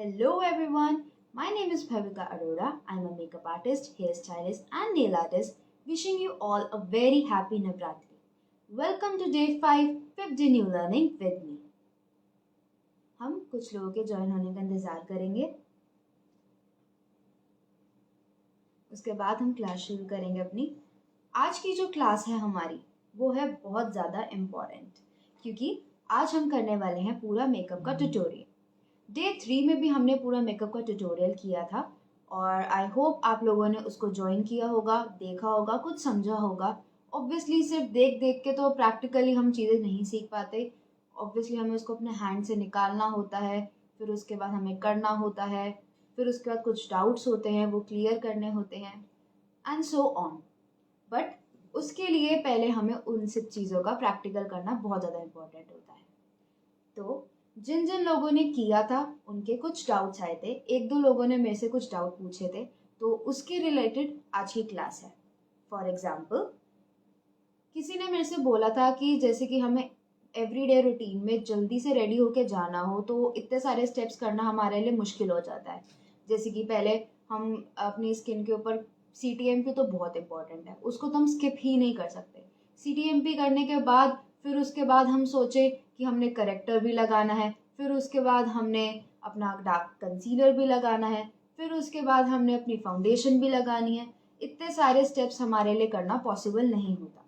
Hello everyone, my name is Bhavika Arora. I'm a makeup artist, hairstylist, and nail artist. Wishing you all a very happy Navratri. Welcome to day 5, 5th day new learning with me. हम कुछ लोगों के join होने का इंतजार करेंगे, उसके बाद हम क्लास शुरू करेंगे अपनी। आज की जो क्लास है हमारी वो है बहुत ज़्यादा इम्पॉर्टेंट, क्योंकि आज हम करने वाले हैं पूरा मेकअप का ट्यूटोरियल। डे 3 में भी हमने पूरा मेकअप का ट्यूटोरियल किया था और आई होप आप लोगों ने उसको ज्वाइन किया होगा, देखा होगा, कुछ समझा होगा। ऑब्वियसली सिर्फ देख देख के तो प्रैक्टिकली हम चीज़ें नहीं सीख पाते। ऑब्वियसली हमें उसको अपने हैंड से निकालना होता है, फिर उसके बाद हमें करना होता है, फिर उसके बाद कुछ डाउट्स होते हैं वो क्लियर करने होते हैं एंड सो ऑन। बट उसके लिए पहले हमें उन सब चीज़ों का प्रैक्टिकल करना बहुत ज़्यादा इम्पोर्टेंट होता है। तो जिन जिन लोगों ने किया था उनके कुछ डाउट्स आए थे, एक दो लोगों ने मेरे से कुछ डाउट पूछे थे, तो उसके रिलेटेड आज की क्लास है। फॉर एग्जाम्पल, किसी ने मेरे से बोला था कि जैसे कि हमें एवरीडे रूटीन में जल्दी से रेडी होके जाना हो तो इतने सारे स्टेप्स करना हमारे लिए मुश्किल हो जाता है। जैसे कि पहले हम अपनी स्किन के ऊपर CTMP तो बहुत इंपॉर्टेंट है, उसको तो हम स्किप ही नहीं कर सकते। CTMP करने के बाद फिर उसके बाद हम सोचे कि हमने करेक्टर भी लगाना है, फिर उसके बाद हमने अपना डार्क कंसीलर भी लगाना है, फिर उसके बाद हमने अपनी फाउंडेशन भी लगानी है। इतने सारे स्टेप्स हमारे लिए करना पॉसिबल नहीं होता।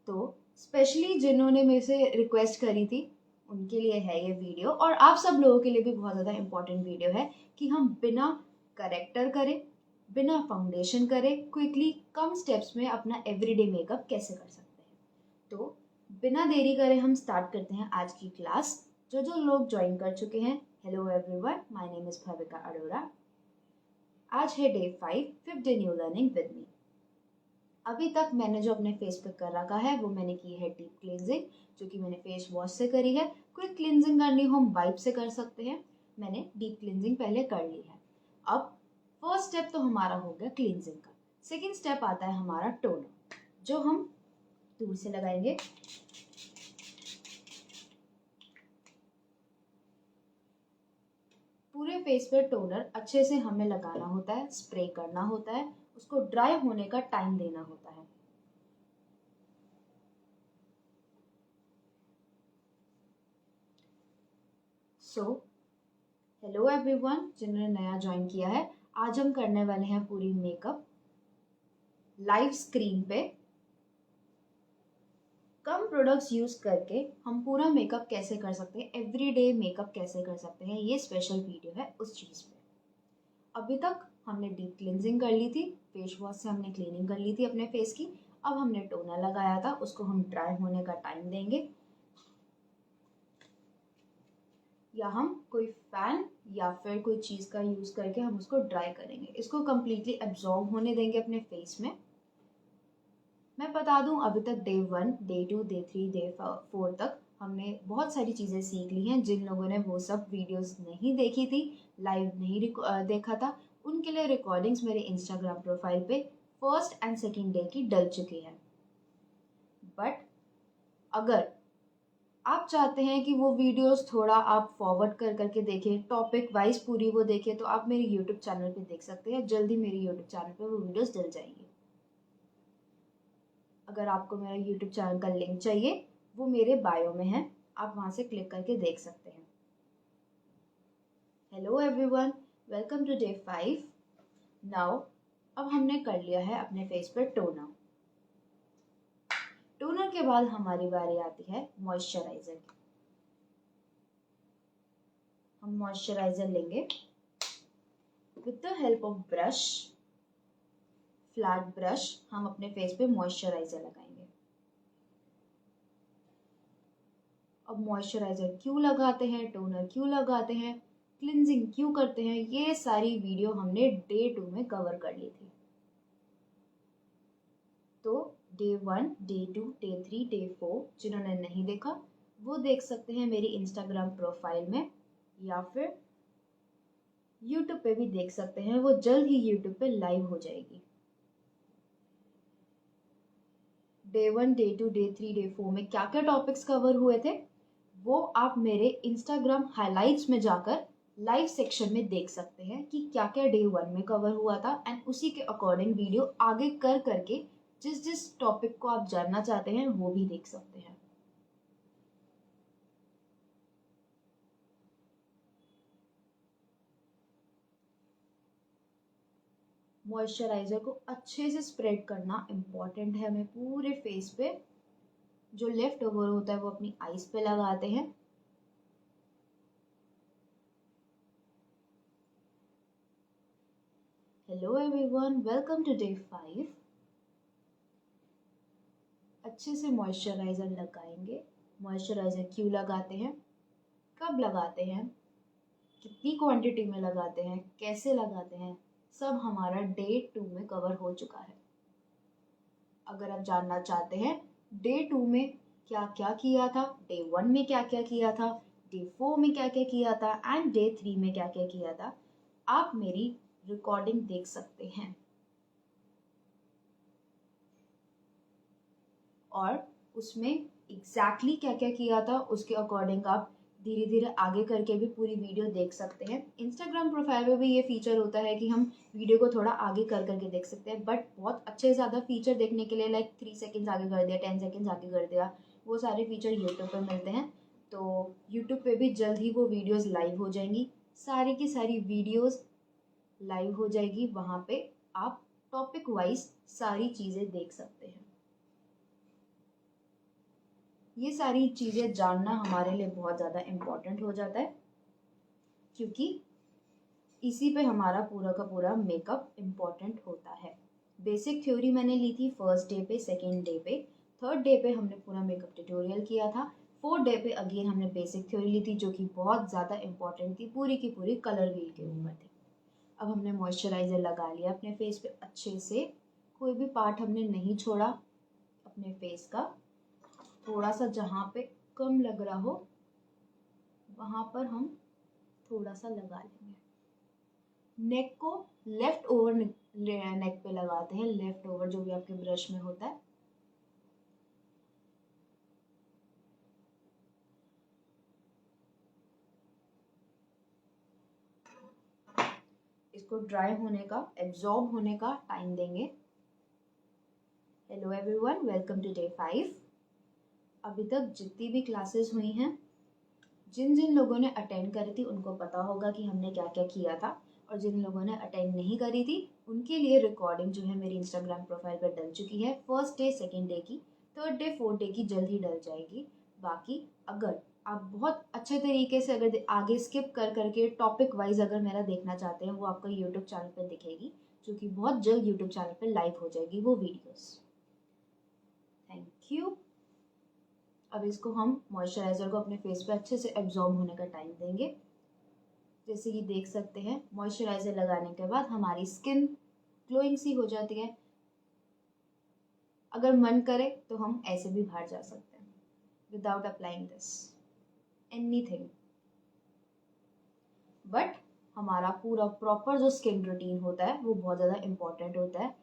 तो स्पेशली जिन्होंने मेरे से रिक्वेस्ट करी थी उनके लिए है ये वीडियो, और आप सब लोगों के लिए भी बहुत ज़्यादा इम्पोर्टेंट वीडियो है कि हम बिना करेक्टर करे, बिना फाउंडेशन करे, क्विकली कम स्टेप्स में अपना एवरीडे मेकअप कैसे कर सकते हैं। तो बिना देरी करे हम स्टार्ट करते हैं आज की क्लास। जो जो लोग ज्वाइन कर चुके हैं, hello everyone, my name is Bhavika Arora. आज है day 5, 5th day new learning with me. अभी तक मैंने जो अपने फेस पे कर रखा है वो मैंने की है डीप क्लींजिंग, जो कि मैंने फेस वॉश से करी है। क्विक क्लींजिंग करनी हो हम वाइप से कर सकते हैं, मैंने डीप क्लींजिंग पहले कर ली है। अब फर्स्ट स्टेप तो हमारा हो गया क्लींजिंग का। सेकेंड स्टेप आता है हमारा टोनर, जो हम दूर से लगाएंगे। पूरे फेस पे टोनर अच्छे से हमें लगाना होता है, स्प्रे करना होता है, उसको ड्राई होने का टाइम देना होता है। सो हेलो एवरीवन, जिन्होंने नया ज्वाइन किया है, आज हम करने वाले हैं पूरी मेकअप लाइव स्क्रीन पे। कम प्रोडक्ट्स यूज करके हम पूरा मेकअप कैसे कर सकते हैं, एवरीडे मेकअप कैसे कर सकते हैं, ये स्पेशल वीडियो है उस चीज़ पे। अभी तक हमने डीप क्लिनजिंग कर ली थी, फेस वॉश से हमने क्लीनिंग कर ली थी अपने फेस की। अब हमने टोनर लगाया था, उसको हम ड्राई होने का टाइम देंगे, या हम कोई फैन या फिर कोई चीज़ का यूज़ करके हम उसको ड्राई करेंगे। इसको कम्प्लीटली एब्जॉर्ब होने देंगे अपने फेस में। मैं बता दूं, अभी तक डे 1, डे 2, डे 3, डे 4 तक हमने बहुत सारी चीज़ें सीख ली हैं। जिन लोगों ने वो सब वीडियोस नहीं देखी थी, लाइव नहीं देखा था, उनके लिए रिकॉर्डिंग्स मेरे इंस्टाग्राम प्रोफाइल पे फर्स्ट एंड सेकेंड डे की डल चुकी है। बट अगर आप चाहते हैं कि वो वीडियोस थोड़ा आप फॉरवर्ड कर करके देखें, टॉपिक वाइज पूरी वो देखें, तो आप मेरे यूट्यूब चैनल पे देख सकते हैं। जल्दी मेरे यूट्यूब चैनल पे वो वीडियोस डल जाएंगी। अगर आपको मेरा यूट्यूब चैनल का लिंक चाहिए, वो मेरे बायो में है, आप वहाँ से क्लिक करके देख सकते हैं। Hello everyone, welcome to day 5। Now अब हमने कर लिया है अपने फेस पर टोनर। टोनर के बाद हमारी बारी आती है मॉइस्चराइजर की। हम मॉइस्चराइजर लेंगे with the help of brush, flat brush. हम अपने फेस पे मॉइस्चराइजर लगाएंगे। अब मॉइस्चराइजर क्यों लगाते हैं, टोनर क्यों लगाते हैं, क्लिनजिंग क्यों करते हैं, ये सारी वीडियो हमने डे 2 में कवर कर ली थी। तो डे 1, डे 2, डे 3, डे 4 जिन्होंने नहीं देखा वो देख सकते हैं मेरी इंस्टाग्राम प्रोफाइल में, या फिर यूट्यूब पे भी देख सकते हैं। वो जल्द ही यूट्यूब पे लाइव हो जाएगी। डे 1, डे 2, डे 3, डे 4 में क्या क्या टॉपिक्स कवर हुए थे वो आप मेरे इंस्टाग्राम हाइलाइट्स में जाकर लाइव सेक्शन में देख सकते हैं कि क्या क्या डे 1 में कवर हुआ था, एंड उसी के अकॉर्डिंग वीडियो आगे कर करके जिस जिस टॉपिक को आप जानना चाहते हैं वो भी देख सकते हैं। मॉइस्चराइजर को अच्छे से स्प्रेड करना इम्पॉर्टेंट है हमें पूरे फेस पे। जो लेफ्ट ओवर होता है वो अपनी आईज पे लगाते हैं। Hello everyone, welcome to day 5। अच्छे से मॉइस्चराइजर लगाएंगे। मॉइस्चराइजर क्यों लगाते हैं, कब लगाते हैं, कितनी क्वांटिटी में लगाते हैं, कैसे लगाते हैं, सब हमारा डे 2 में कवर हो चुका है। अगर आप जानना चाहते हैं डे 2 में क्या क्या किया था, डे 1 में क्या क्या किया था, डे 4 में क्या क्या किया था, एंड डे 3 में क्या क्या किया था, आप मेरी रिकॉर्डिंग देख सकते हैं। और उसमें एग्जैक्टली क्या क्या किया था उसके अकॉर्डिंग आप धीरे धीरे आगे करके भी पूरी वीडियो देख सकते हैं। इंस्टाग्राम प्रोफाइल में भी ये फीचर होता है कि हम वीडियो को थोड़ा आगे कर करके देख सकते हैं, बट बहुत अच्छे ज़्यादा फीचर देखने के लिए लाइक 3 सेकेंड्स आगे कर दिया, 10 सेकेंड्स आगे कर दिया, वो सारे फीचर यूट्यूब पर मिलते हैं। तो यूट्यूब पे भी जल्द ही वो वीडियोज़ लाइव हो जाएंगी, सारी की सारी वीडियोज़ लाइव हो जाएगी। वहाँ पे आप टॉपिक वाइज सारी चीज़ें देख सकते हैं। ये सारी चीज़ें जानना हमारे लिए बहुत ज़्यादा इम्पॉर्टेंट हो जाता है, क्योंकि इसी पे हमारा पूरा का पूरा मेकअप इम्पॉर्टेंट होता है। बेसिक थ्योरी मैंने ली थी फर्स्ट डे पे, सेकेंड डे पे, थर्ड डे पे हमने पूरा मेकअप ट्यूटोरियल किया था, फोर्थ डे पे अगेन हमने बेसिक थ्योरी ली थी जो कि बहुत ज़्यादा इम्पॉर्टेंट थी, पूरी की पूरी कलर व्हील के ऊपर थी। अब हमने मॉइस्चराइज़र लगा लिया अपने फेस पे अच्छे से, कोई भी पार्ट हमने नहीं छोड़ा अपने फेस का। थोड़ा सा जहाँ पे कम लग रहा हो वहाँ पर हम थोड़ा सा लगा लेंगे। नेक को लेफ्ट ओवर नेक पे लगाते हैं, लेफ्ट ओवर जो भी आपके ब्रश में होता है। इसको ड्राई होने का, एब्जॉर्ब होने का टाइम देंगे। Hello everyone, welcome to day 5। अभी तक जितनी भी क्लासेस हुई हैं, जिन जिन लोगों ने अटेंड करी थी उनको पता होगा कि हमने क्या क्या किया था, और जिन लोगों ने अटेंड नहीं करी थी उनके लिए रिकॉर्डिंग जो है मेरी इंस्टाग्राम प्रोफाइल पर डल चुकी है। फर्स्ट डे, सेकेंड डे की, थर्ड डे, फोर्थ डे की जल्द ही डल जाएगी। बाकी अगर आप बहुत अच्छे तरीके से अगर आगे स्किप कर करके टॉपिक वाइज अगर मेरा देखना चाहते हैं, वो आपको यूट्यूब चैनल पर दिखेगी, जो कि बहुत जल्द यूट्यूब चैनल पर लाइव हो जाएगी वो वीडियोस। Thank you. अब इसको हम मॉइस्चराइज़र को अपने फेस पे अच्छे से एब्जॉर्ब होने का टाइम देंगे। जैसे कि देख सकते हैं मॉइस्चराइज़र लगाने के बाद हमारी स्किन ग्लोइंग सी हो जाती है। अगर मन करे तो हम ऐसे भी बाहर जा सकते हैं without applying this anything, but हमारा पूरा प्रॉपर जो स्किन रूटीन होता है वो बहुत ज़्यादा इम्पॉर्टेंट होता है।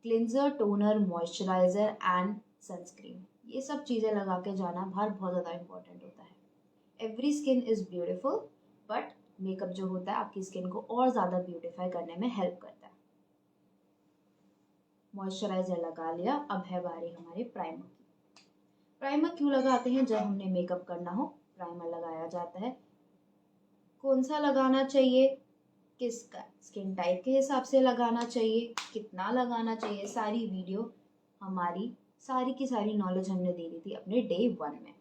Cleanser, toner, moisturiser and sunscreen, ये सब चीज़ें लगा के जाना बाहर बहुत ज़्यादा इम्पॉर्टेंट होता है। Every skin is beautiful, but makeup जो होता है आपकी स्किन को और ज़्यादा ब्यूटिफाई करने में हेल्प करता है। मॉइस्चराइज़र लगा लिया, अब है बारी हमारे प्राइमर की। प्राइमर क्यों लगाते हैं? जब हमने मेकअप करना हो प्राइमर लगाया जाता है। कौन सा लगाना चाहिए, किस स्किन टाइप के हिसाब से लगाना चाहिए, कितना लगाना चाहिए, सारी वीडियो हमारी सारी की सारी नॉलेज हमने दे दी थी अपने डे 1 में।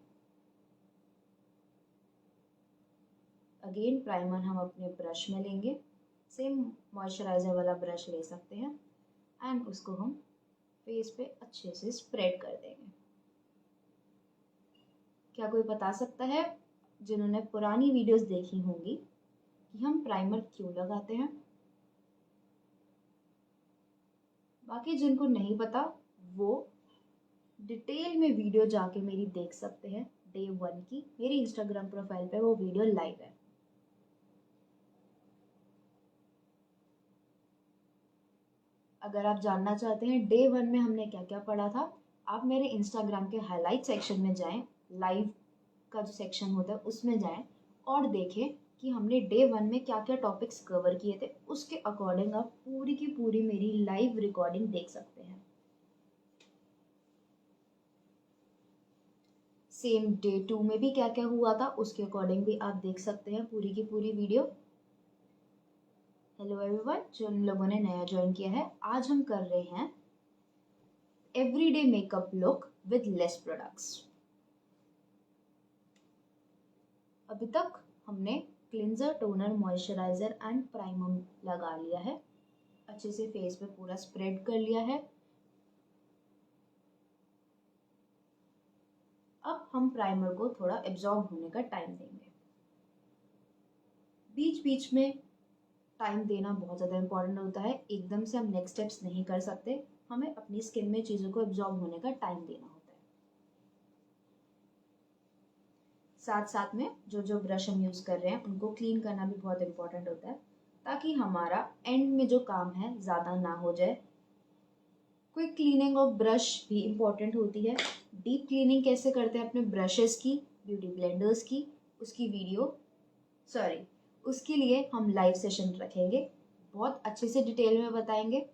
अगेन प्राइमर हम अपने ब्रश में लेंगे, सेम मॉइस्चराइज़र वाला ब्रश ले सकते हैं, एंड उसको हम फेस पे अच्छे से स्प्रेड कर देंगे। क्या कोई बता सकता है जिन्होंने पुरानी वीडियोस देखी होंगी कि हम प्राइमर क्यों लगाते हैं? बाकी जिनको नहीं पता वो डिटेल में वीडियो जाके मेरी देख सकते हैं डे 1 की, मेरी इंस्टाग्राम प्रोफाइल पे वो वीडियो लाइव है। अगर आप जानना चाहते हैं डे 1 में हमने क्या क्या पढ़ा था, आप मेरे इंस्टाग्राम के हाईलाइट सेक्शन में जाएं, लाइव का जो सेक्शन होता है उसमें जाएं और देखें कि हमने डे 1 में क्या क्या टॉपिक्स कवर किए थे, उसके अकॉर्डिंग आप पूरी की पूरी मेरी लाइव रिकॉर्डिंग देख सकते हैं। सेम डे 2 में भी क्या क्या हुआ था उसके अकॉर्डिंग भी आप देख सकते हैं पूरी की पूरी वीडियो। हेलो एवरीवन, जो उन लोगों ने नया ज्वाइन किया है, आज हम कर रहे हैं everyday makeup look with less products. अभी तक हमने cleanser, toner, moisturiser and primer लगा लिया है, अच्छे से फेस पे पूरा स्प्रेड कर लिया है। अब हम प्राइमर को थोड़ा एब्जॉर्ब होने का टाइम देंगे। बीच बीच में टाइम देना बहुत ज़्यादा इम्पॉर्टेंट होता है। एकदम से हम नेक्स्ट स्टेप्स नहीं कर सकते, हमें अपनी स्किन में चीज़ों को एब्जॉर्ब होने का टाइम देना होता है। साथ साथ में जो जो ब्रश हम यूज़ कर रहे हैं उनको क्लीन करना भी बहुत इम्पॉर्टेंट होता है, ताकि हमारा एंड में जो काम है ज़्यादा ना हो जाए। क्विक क्लीनिंग ऑफ ब्रश भी इम्पॉर्टेंट होती है। डीप क्लीनिंग कैसे करते हैं अपने ब्रशेस की, ब्यूटी ब्लेंडर्स की, उसके लिए हम लाइव सेशन रखेंगे, बहुत अच्छे से डिटेल में बताएंगे।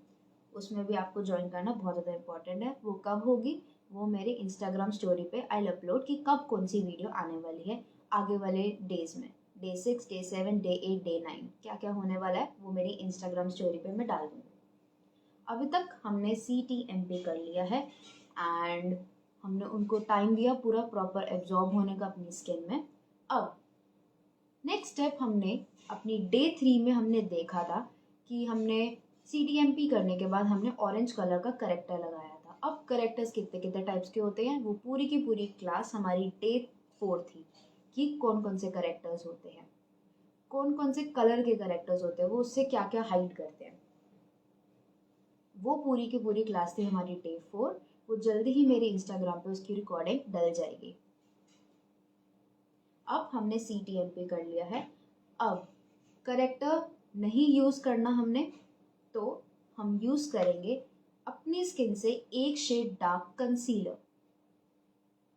उसमें भी आपको ज्वाइन करना बहुत ज़्यादा इम्पॉर्टेंट है। वो कब होगी, वो मेरे इंस्टाग्राम स्टोरी पे आई अपलोड कि कब कौन सी वीडियो आने वाली है आगे वाले डेज में। डे 6, डे 7, डे 8, डे 9 क्या क्या होने वाला है वो मेरी इंस्टाग्राम स्टोरी पे मैं डाल दूँगी। अभी तक हमने CTMP कर लिया है एंड हमने उनको टाइम दिया पूरा प्रॉपर एब्जॉर्ब होने का अपनी स्किन में। अब नेक्स्ट स्टेप हमने अपनी डे 3 में हमने देखा था कि हमने CTMP करने के बाद हमने ऑरेंज कलर का करेक्टर लगाया था। अब करेक्टर्स कितने कितने टाइप्स के होते हैं वो पूरी की पूरी क्लास हमारी डे 4 थी कि कौन कौन से करेक्टर्स होते हैं, कौन कौन से कलर के करेक्टर्स होते हैं, वो उससे क्या क्या हाइड करते हैं। वो पूरी की पूरी क्लास थी हमारी डे 4। वो जल्दी ही मेरे इंस्टाग्राम पे उसकी रिकॉर्डिंग डल जाएगी। अब हमने CTMP कर लिया है। अब करेक्टर नहीं यूज़ करना हमने, तो हम यूज़ करेंगे अपनी स्किन से एक शेड डार्क कंसीलर।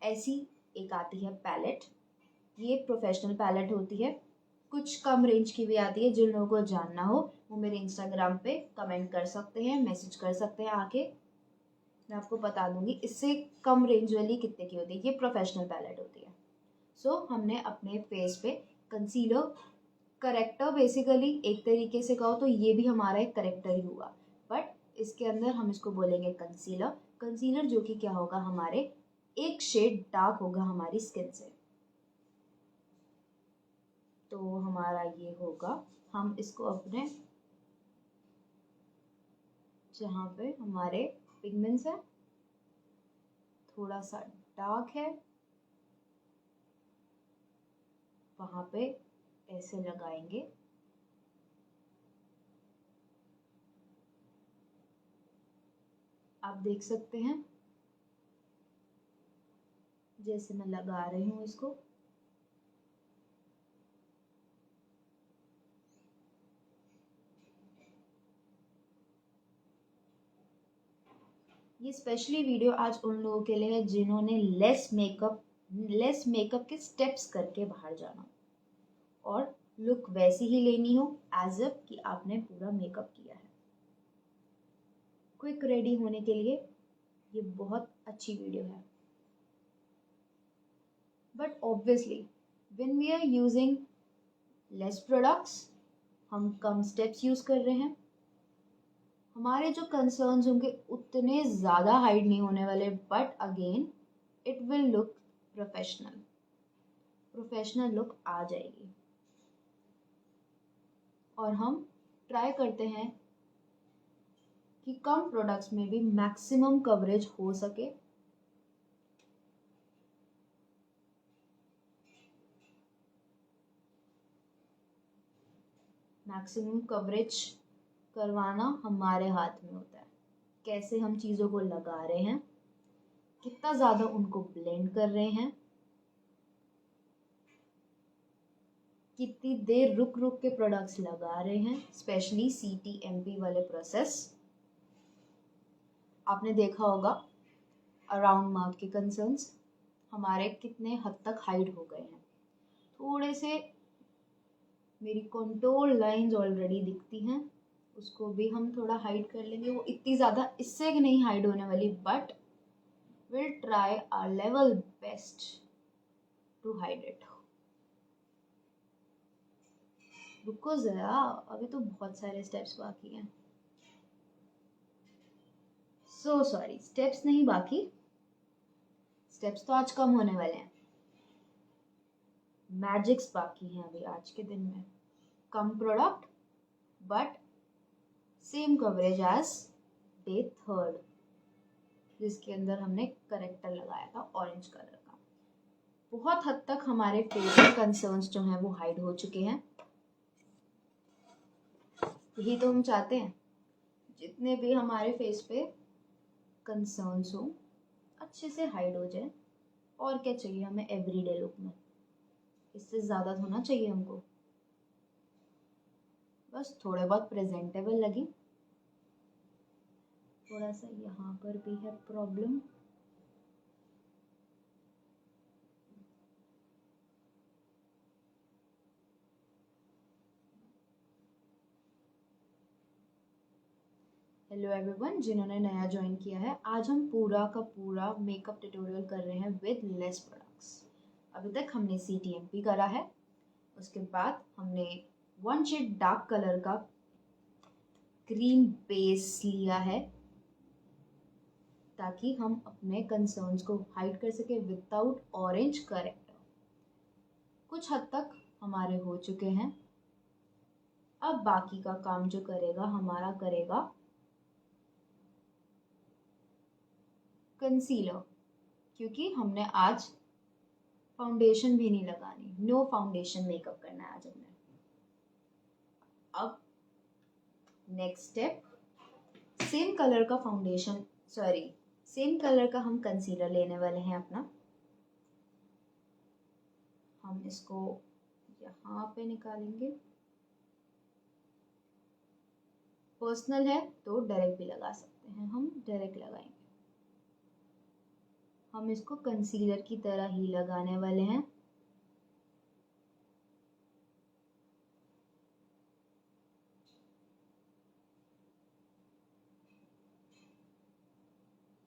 ऐसी एक आती है पैलेट, ये प्रोफेशनल पैलेट होती है। कुछ कम रेंज की भी आती है, जिन लोगों को जानना हो वो मेरे इंस्टाग्राम पे कमेंट कर सकते हैं, मैसेज कर सकते हैं आके, मैं आपको बता दूंगी इससे कम रेंज वाली कितने की होती है। ये प्रोफेशनल पैलेट होती है। सो हमने अपने फेस पे कंसीलर, करेक्टर बेसिकली एक तरीके से कहो तो ये भी हमारा एक करेक्टर ही हुआ, बट इसके अंदर हम इसको बोलेंगे कंसीलर। कंसीलर जो कि क्या होगा, हमारे एक शेड डार्क होगा हमारी स्किन से। तो हमारा ये होगा, हम इसको अपने जहाँ पे हमारे पिगमेंट्स है थोड़ा सा डार्क है वहाँ पे ऐसे लगाएंगे। आप देख सकते हैं जैसे मैं लगा रही हूँ इसको। ये स्पेशली वीडियो आज उन लोगों के लिए है जिन्होंने लेस मेकअप के स्टेप्स करके बाहर जाना और लुक वैसी ही लेनी हो एज इफ कि आपने पूरा मेकअप किया है। क्विक रेडी होने के लिए ये बहुत अच्छी वीडियो है। But obviously when we are using less products, हम कम स्टेप्स यूज कर रहे हैं, हमारे जो कंसर्न्स होंगे उतने ज़्यादा हाइड नहीं होने वाले, but again it will look professional look आ जाएगी। और हम ट्राई करते हैं कि कम प्रोडक्ट्स में भी मैक्सिमम कवरेज हो सके। मैक्सिमम कवरेज करवाना हमारे हाथ में होता है, कैसे हम चीज़ों को लगा रहे हैं, कितना ज़्यादा उनको ब्लेंड कर रहे हैं, कितनी देर रुक रुक के प्रोडक्ट्स लगा रहे हैं। स्पेशली CTMP वाले प्रोसेस आपने देखा होगा, अराउंड माउथ के कंसर्न्स हमारे कितने हद तक हाइड हो गए हैं। थोड़े से मेरी कंटूर लाइंस ऑलरेडी दिखती हैं, उसको भी हम थोड़ा हाइड कर लेंगे। वो इतनी ज़्यादा इससे नहीं हाइड होने वाली, but will try our level best to hide it. रुको ज़रा, अभी तो बहुत सारे स्टेप्स बाकी हैं। सो सॉरी, स्टेप्स नहीं बाकी, स्टेप्स तो आज कम होने वाले हैं, मैजिक्स बाकी हैं अभी आज के दिन में। कम product but same coverage as day 3, जिसके अंदर हमने करेक्टर लगाया था ऑरेंज कलर का। बहुत हद तक हमारे फेशियल कंसर्न्स जो हैं वो हाइड हो चुके हैं। यही तो हम चाहते हैं, जितने भी हमारे फेस पे कंसर्न्स हो अच्छे से हाइड हो जाए। और क्या चाहिए हमें एवरीडे लुक में, इससे ज़्यादा होना चाहिए हमको। बस थोड़े बहुत प्रेजेंटेबल लगे। थोड़ा सा यहाँ पर भी है प्रॉब्लम। हेलो एवरीवन, जिन्होंने नया ज्वाइन किया है, आज हम पूरा का पूरा मेकअप ट्यूटोरियल कर रहे हैं विद लेस प्रोडक्ट्स। अभी तक हमने CTMP करा है, उसके बाद हमने 1 शेड डार्क कलर का क्रीम बेस लिया है ताकि हम अपने कंसर्न्स को हाइड कर सके विदाउट ऑरेंज करेक्टर। कुछ हद तक हमारे हो चुके हैं। अब बाकी का काम जो करेगा हमारा करेगा कंसीलर, क्योंकि हमने आज फाउंडेशन भी नहीं लगानी, नो फाउंडेशन मेकअप करना है आज हमने। अब नेक्स्ट स्टेप, सेम कलर का फाउंडेशन, सॉरी सेम कलर का हम कंसीलर लेने वाले हैं अपना। हम इसको यहाँ पे निकालेंगे। पर्सनल है तो डायरेक्ट भी लगा सकते हैं, हम डायरेक्ट लगाएंगे। हम इसको कंसीलर की तरह ही लगाने वाले हैं।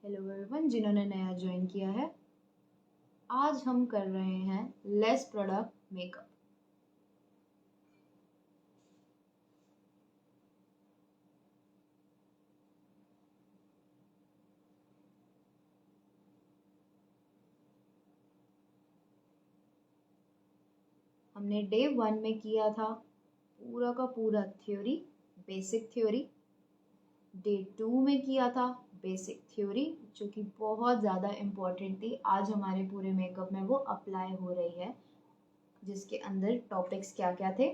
हेलो एवरीवन, जिन्होंने नया ज्वाइन किया है, आज हम कर रहे हैं लेस प्रोडक्ट मेकअप। हमने डे 1 में किया था पूरा का पूरा थ्योरी, बेसिक थ्योरी। डे 2 में किया था बेसिक थ्योरी, जो कि बहुत ज़्यादा इम्पोर्टेंट थी। आज हमारे पूरे मेकअप में वो अप्लाई हो रही है, जिसके अंदर टॉपिक्स क्या क्या थे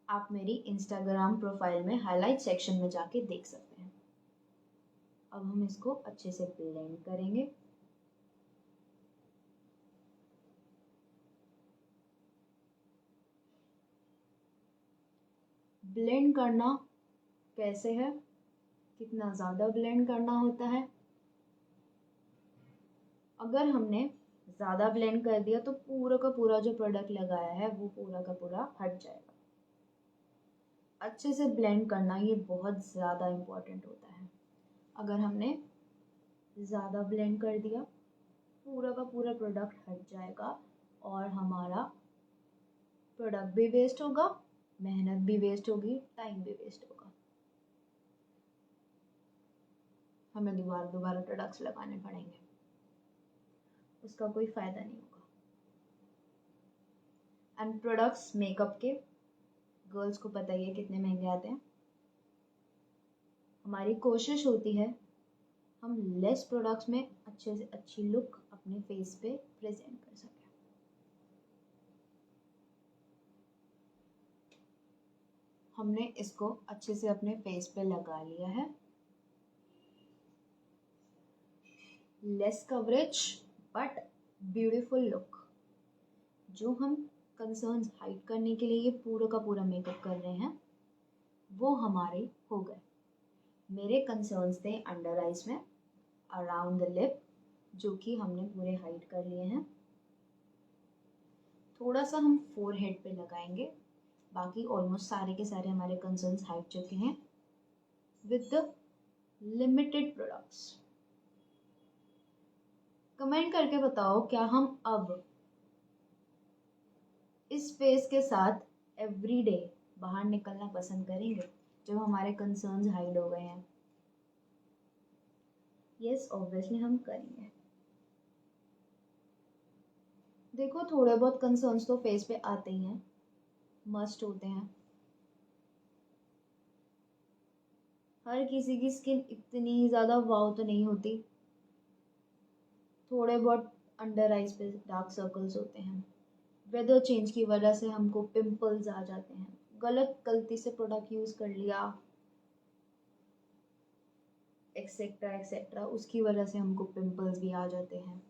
आप मेरी इंस्टाग्राम प्रोफाइल में हाईलाइट सेक्शन में जाके देख सकते हैं। अब हम इसको अच्छे से ब्लेंड करेंगे। ब्लेंड करना कैसे है, कितना ज़्यादा ब्लेंड करना होता है। अगर हमने ज़्यादा ब्लेंड कर दिया तो पूरा का पूरा जो प्रोडक्ट लगाया है वो पूरा का पूरा हट जाएगा। अच्छे से ब्लेंड करना ये बहुत ज़्यादा इम्पोर्टेंट होता है। अगर हमने ज़्यादा ब्लेंड कर दिया पूरा का पूरा प्रोडक्ट हट जाएगा और हमारा प्रोडक्ट भी वेस्ट होगा, मेहनत भी वेस्ट होगी, टाइम भी वेस्ट होगा। हमें दोबारा प्रोडक्ट्स लगाने पड़ेंगे, उसका कोई फ़ायदा नहीं होगा। एंड प्रोडक्ट्स मेकअप के गर्ल्स को पता ही है कितने महंगे आते हैं। हमारी कोशिश होती है हम लेस प्रोडक्ट्स में अच्छे से अच्छी लुक अपने फेस पे प्रेजेंट कर सकें। हमने इसको अच्छे से अपने फेस पे लगा लिया है। Less coverage but beautiful look. जो हम कंसर्न्स हाइड करने के लिए ये पूरा का पूरा मेकअप कर रहे हैं वो हमारे हो गए। मेरे कंसर्न्स थे अंडर आइज में, अराउंड द लिप, जो कि हमने पूरे हाइड कर लिए हैं। थोड़ा सा हम फोरहेड पे लगाएंगे बाकी ऑलमोस्ट सारे के सारे हमारे कंसर्न्स हाइड चुके हैं with the limited products. Comment करके बताओ क्या हम अब इस फेस के साथ एवरीडे बाहर निकलना पसंद करेंगे जब हमारे कंसर्न्स हाइड हो गए हैं। यस, ऑब्वियसली हम करेंगे। देखो, थोड़े बहुत कंसर्न्स तो फेस पे आते ही हैं, मस्ट होते हैं। हर किसी की स्किन इतनी ज़्यादा वाव तो नहीं होती, थोड़े बहुत अंडर आइज पे डार्क सर्कल्स होते हैं, वेदर चेंज की वजह से हमको पिंपल्स आ जाते हैं, गलती से प्रोडक्ट यूज़ कर लिया एक्सेट्रा एक्सेट्रा, उसकी वजह से हमको पिंपल्स भी आ जाते हैं।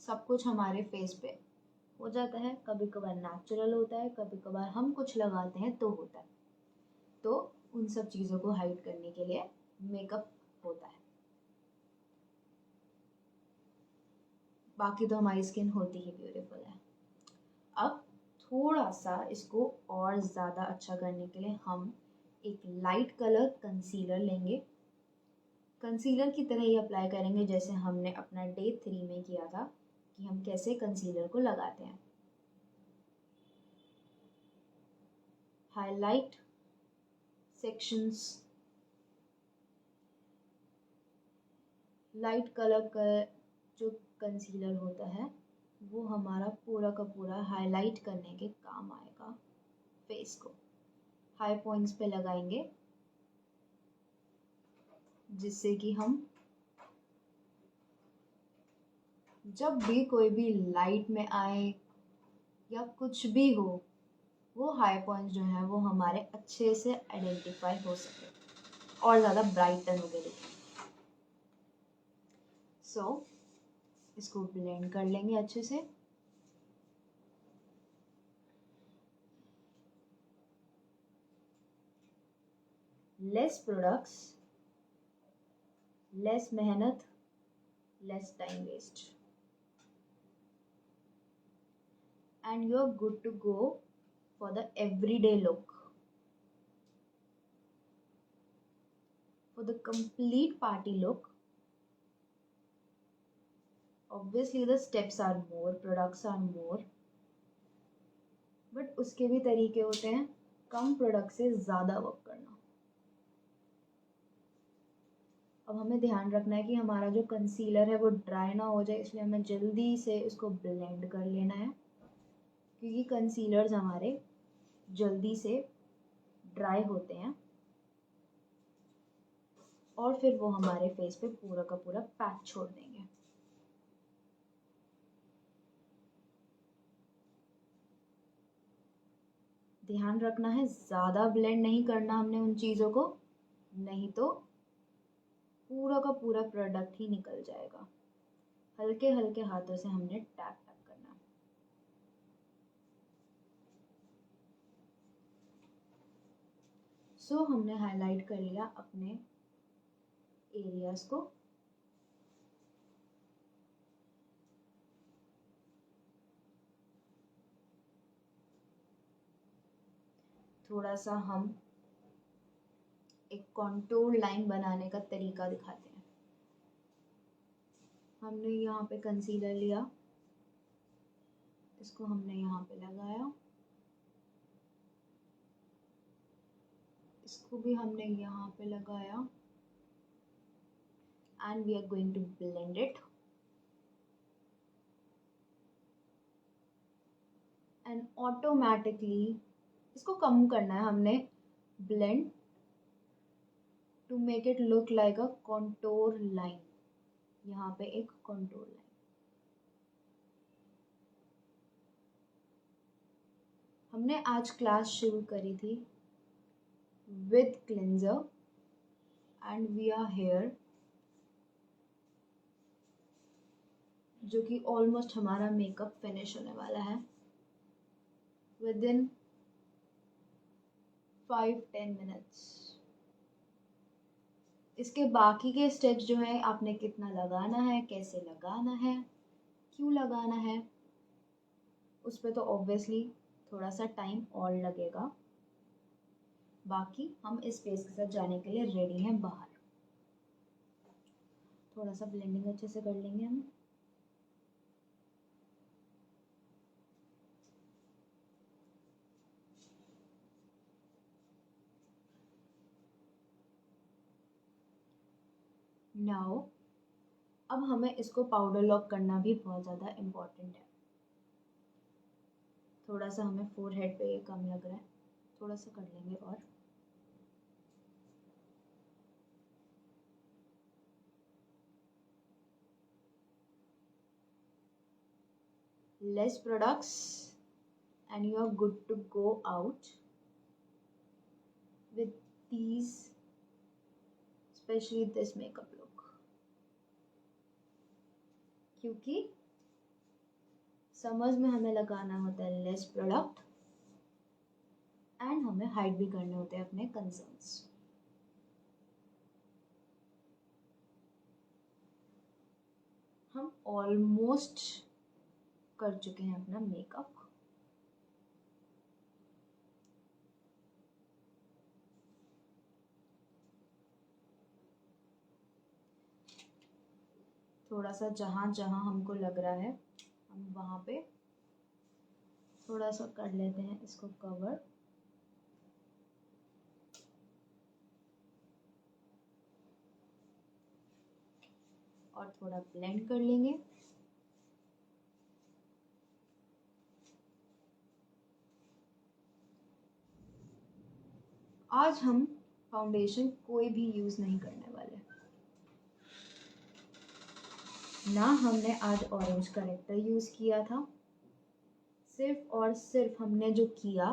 सब कुछ हमारे फेस पे हो जाता है, कभी कभार नेचुरल होता है, कभी कभार हम कुछ लगाते हैं तो होता है। तो उन सब चीज़ों को हाइड करने के लिए मेकअप होता है। बाकी तो हमारी स्किन होती ही ब्यूटीफुल है। अब थोड़ा सा इसको और ज़्यादा अच्छा करने के लिए हम एक लाइट कलर कंसीलर लेंगे। कंसीलर की तरह ही अप्लाई करेंगे जैसे हमने अपना डे 3 में किया था कि हम कैसे कंसीलर को लगाते हैं। हाईलाइट सेक्शंस, लाइट कलर का जो कंसीलर होता है वो हमारा पूरा का पूरा हाईलाइट करने के काम आएगा। फेस को हाई पॉइंट्स पे लगाएंगे जिससे कि हम जब भी कोई भी लाइट में आए या कुछ भी हो, वो हाई पॉइंट्स जो हैं वो हमारे अच्छे से आइडेंटिफाई हो सके और ज़्यादा ब्राइटन हो गए दिखे। सो इसको ब्लेंड कर लेंगे अच्छे से। लेस प्रोडक्ट्स, लेस मेहनत, less time waste, and you're good to go for the everyday look. For the complete party look, obviously the steps are more, products are more, but उसके भी तरीके होते हैं कम प्रोडक्ट से ज़्यादा वर्क करना। अब हमें ध्यान रखना है कि हमारा जो कंसीलर है वो ड्राई ना हो जाए, इसलिए हमें जल्दी से उसको ब्लेंड कर लेना है, क्योंकि कंसीलर्स हमारे जल्दी से ड्राई होते हैं और फिर वो हमारे फेस पे पूरा का पूरा पैच छोड़ देंगे। ध्यान रखना है ज़्यादा ब्लेंड नहीं करना हमने उन चीज़ों को, नहीं तो पूरा का पूरा प्रोडक्ट ही निकल जाएगा। हल्के हल्के हाथों से हमने टैप टैप करना है। सो हमने हाईलाइट कर लिया अपने एरियाज को। थोड़ा सा हम एक कॉन्टूर लाइन बनाने का तरीका दिखाते हैं। हमने यहाँ पे कंसीलर लिया, इसको हमने यहाँ पे लगाया, इसको भी हमने यहाँ पे लगाया, and we are going to blend it, and automatically इसको कम करना है हमने, blend to make it look like a contour line। यहाँ पे एक contour line। हमने आज क्लास शुरू करी थी with cleanser and we are here, जो कि ऑलमोस्ट हमारा मेकअप फिनिश होने वाला है within 5-10 मिनट्स। इसके बाकी के स्टेप्स जो है, आपने कितना लगाना है, कैसे लगाना है, क्यों लगाना है, उस पर तो ऑब्वियसली थोड़ा सा टाइम और लगेगा, बाकी हम इस फेस के साथ जाने के लिए रेडी हैं बाहर। थोड़ा सा ब्लेंडिंग अच्छे से कर लेंगे हम। नाउ अब हमें इसको पाउडर लॉक करना भी बहुत ज़्यादा इम्पोर्टेंट है। थोड़ा सा हमें फोरहेड पे ये कम लग रहा है, थोड़ा सा कर लेंगे और। Less products and you are good to go out with these, especially this makeup look, क्योंकि समर्स में हमें लगाना होता है लेस प्रोडक्ट एंड हमें हाइड भी करने होते हैं अपने कंसर्न्स। हम ऑलमोस्ट कर चुके हैं अपना मेकअप। थोड़ा सा जहाँ जहाँ हमको लग रहा है हम वहाँ पे थोड़ा सा कर लेते हैं इसको कवर। और थोड़ा ब्लेंड कर लेंगे। आज हम फाउंडेशन कोई भी यूज़ नहीं करने वाले। ना हमने आज ऑरेंज करेक्टर यूज़ किया था, सिर्फ और सिर्फ हमने जो किया,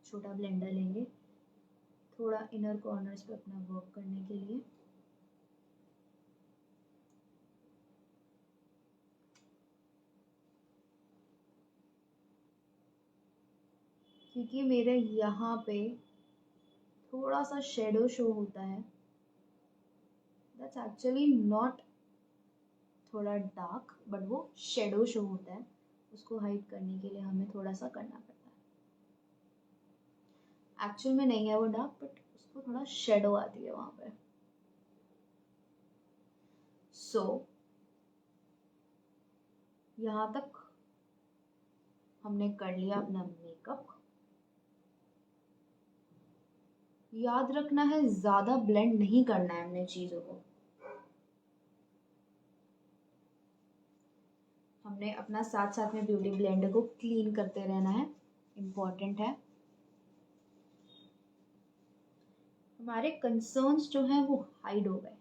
छोटा ब्लेंडर लेंगे थोड़ा इनर कॉर्नर्स पे अपना वर्क करने के लिए। क्योंकि मेरे यहाँ पे थोड़ा सा शेडो शो होता है, दैट्स एक्चुअली नॉट थोड़ा डार्क, बट वो शेडो शो होता है, उसको हाइड करने के लिए हमें थोड़ा सा करना पड़ता है। एक्चुअल में नहीं है वो डार्क, बट उसको थोड़ा शेडो आती है वहाँ पे। सो यहाँ तक हमने कर लिया अपना मेकअप। याद रखना है ज़्यादा ब्लेंड नहीं करना है हमने चीज़ों को। हमने अपना साथ साथ में ब्यूटी ब्लेंडर को क्लीन करते रहना है, इम्पॉर्टेंट है। हमारे कंसर्न्स जो हैं वो हाइड हो गए,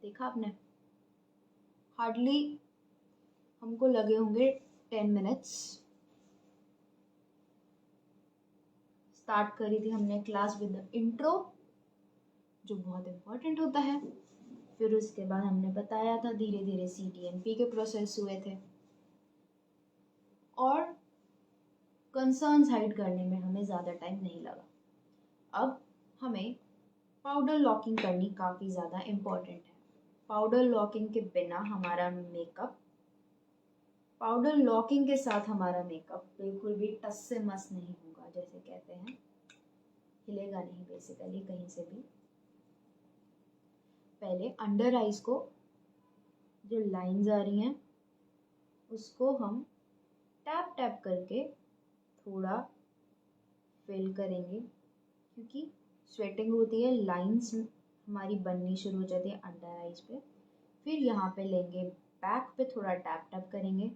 देखा आपने। हार्डली हमको लगे होंगे 10 मिनट्स। स्टार्ट करी थी हमने क्लास विद द इंट्रो, जो बहुत इम्पोर्टेंट होता है। फिर उसके बाद हमने बताया था धीरे धीरे CTMP के प्रोसेस हुए थे, और कंसर्न्स हाइड करने में हमें ज़्यादा टाइम नहीं लगा। अब हमें पाउडर लॉकिंग करनी काफ़ी ज़्यादा इम्पोर्टेंट है। पाउडर लॉकिंग के बिना हमारा मेकअप, पाउडर लॉकिंग के साथ हमारा मेकअप बिल्कुल भी टस से मस नहीं होगा, जैसे कहते हैं, हिलेगा नहीं बेसिकली कहीं से भी। पहले अंडर आईज को जो लाइंस आ रही हैं उसको हम टैप टैप करके थोड़ा फिल करेंगे, क्योंकि स्वेटिंग होती है, लाइंस हमारी बननी शुरू हो जाती है अंडर आईज पे। फिर यहाँ पे लेंगे बैक पे थोड़ा टैप टैप करेंगे,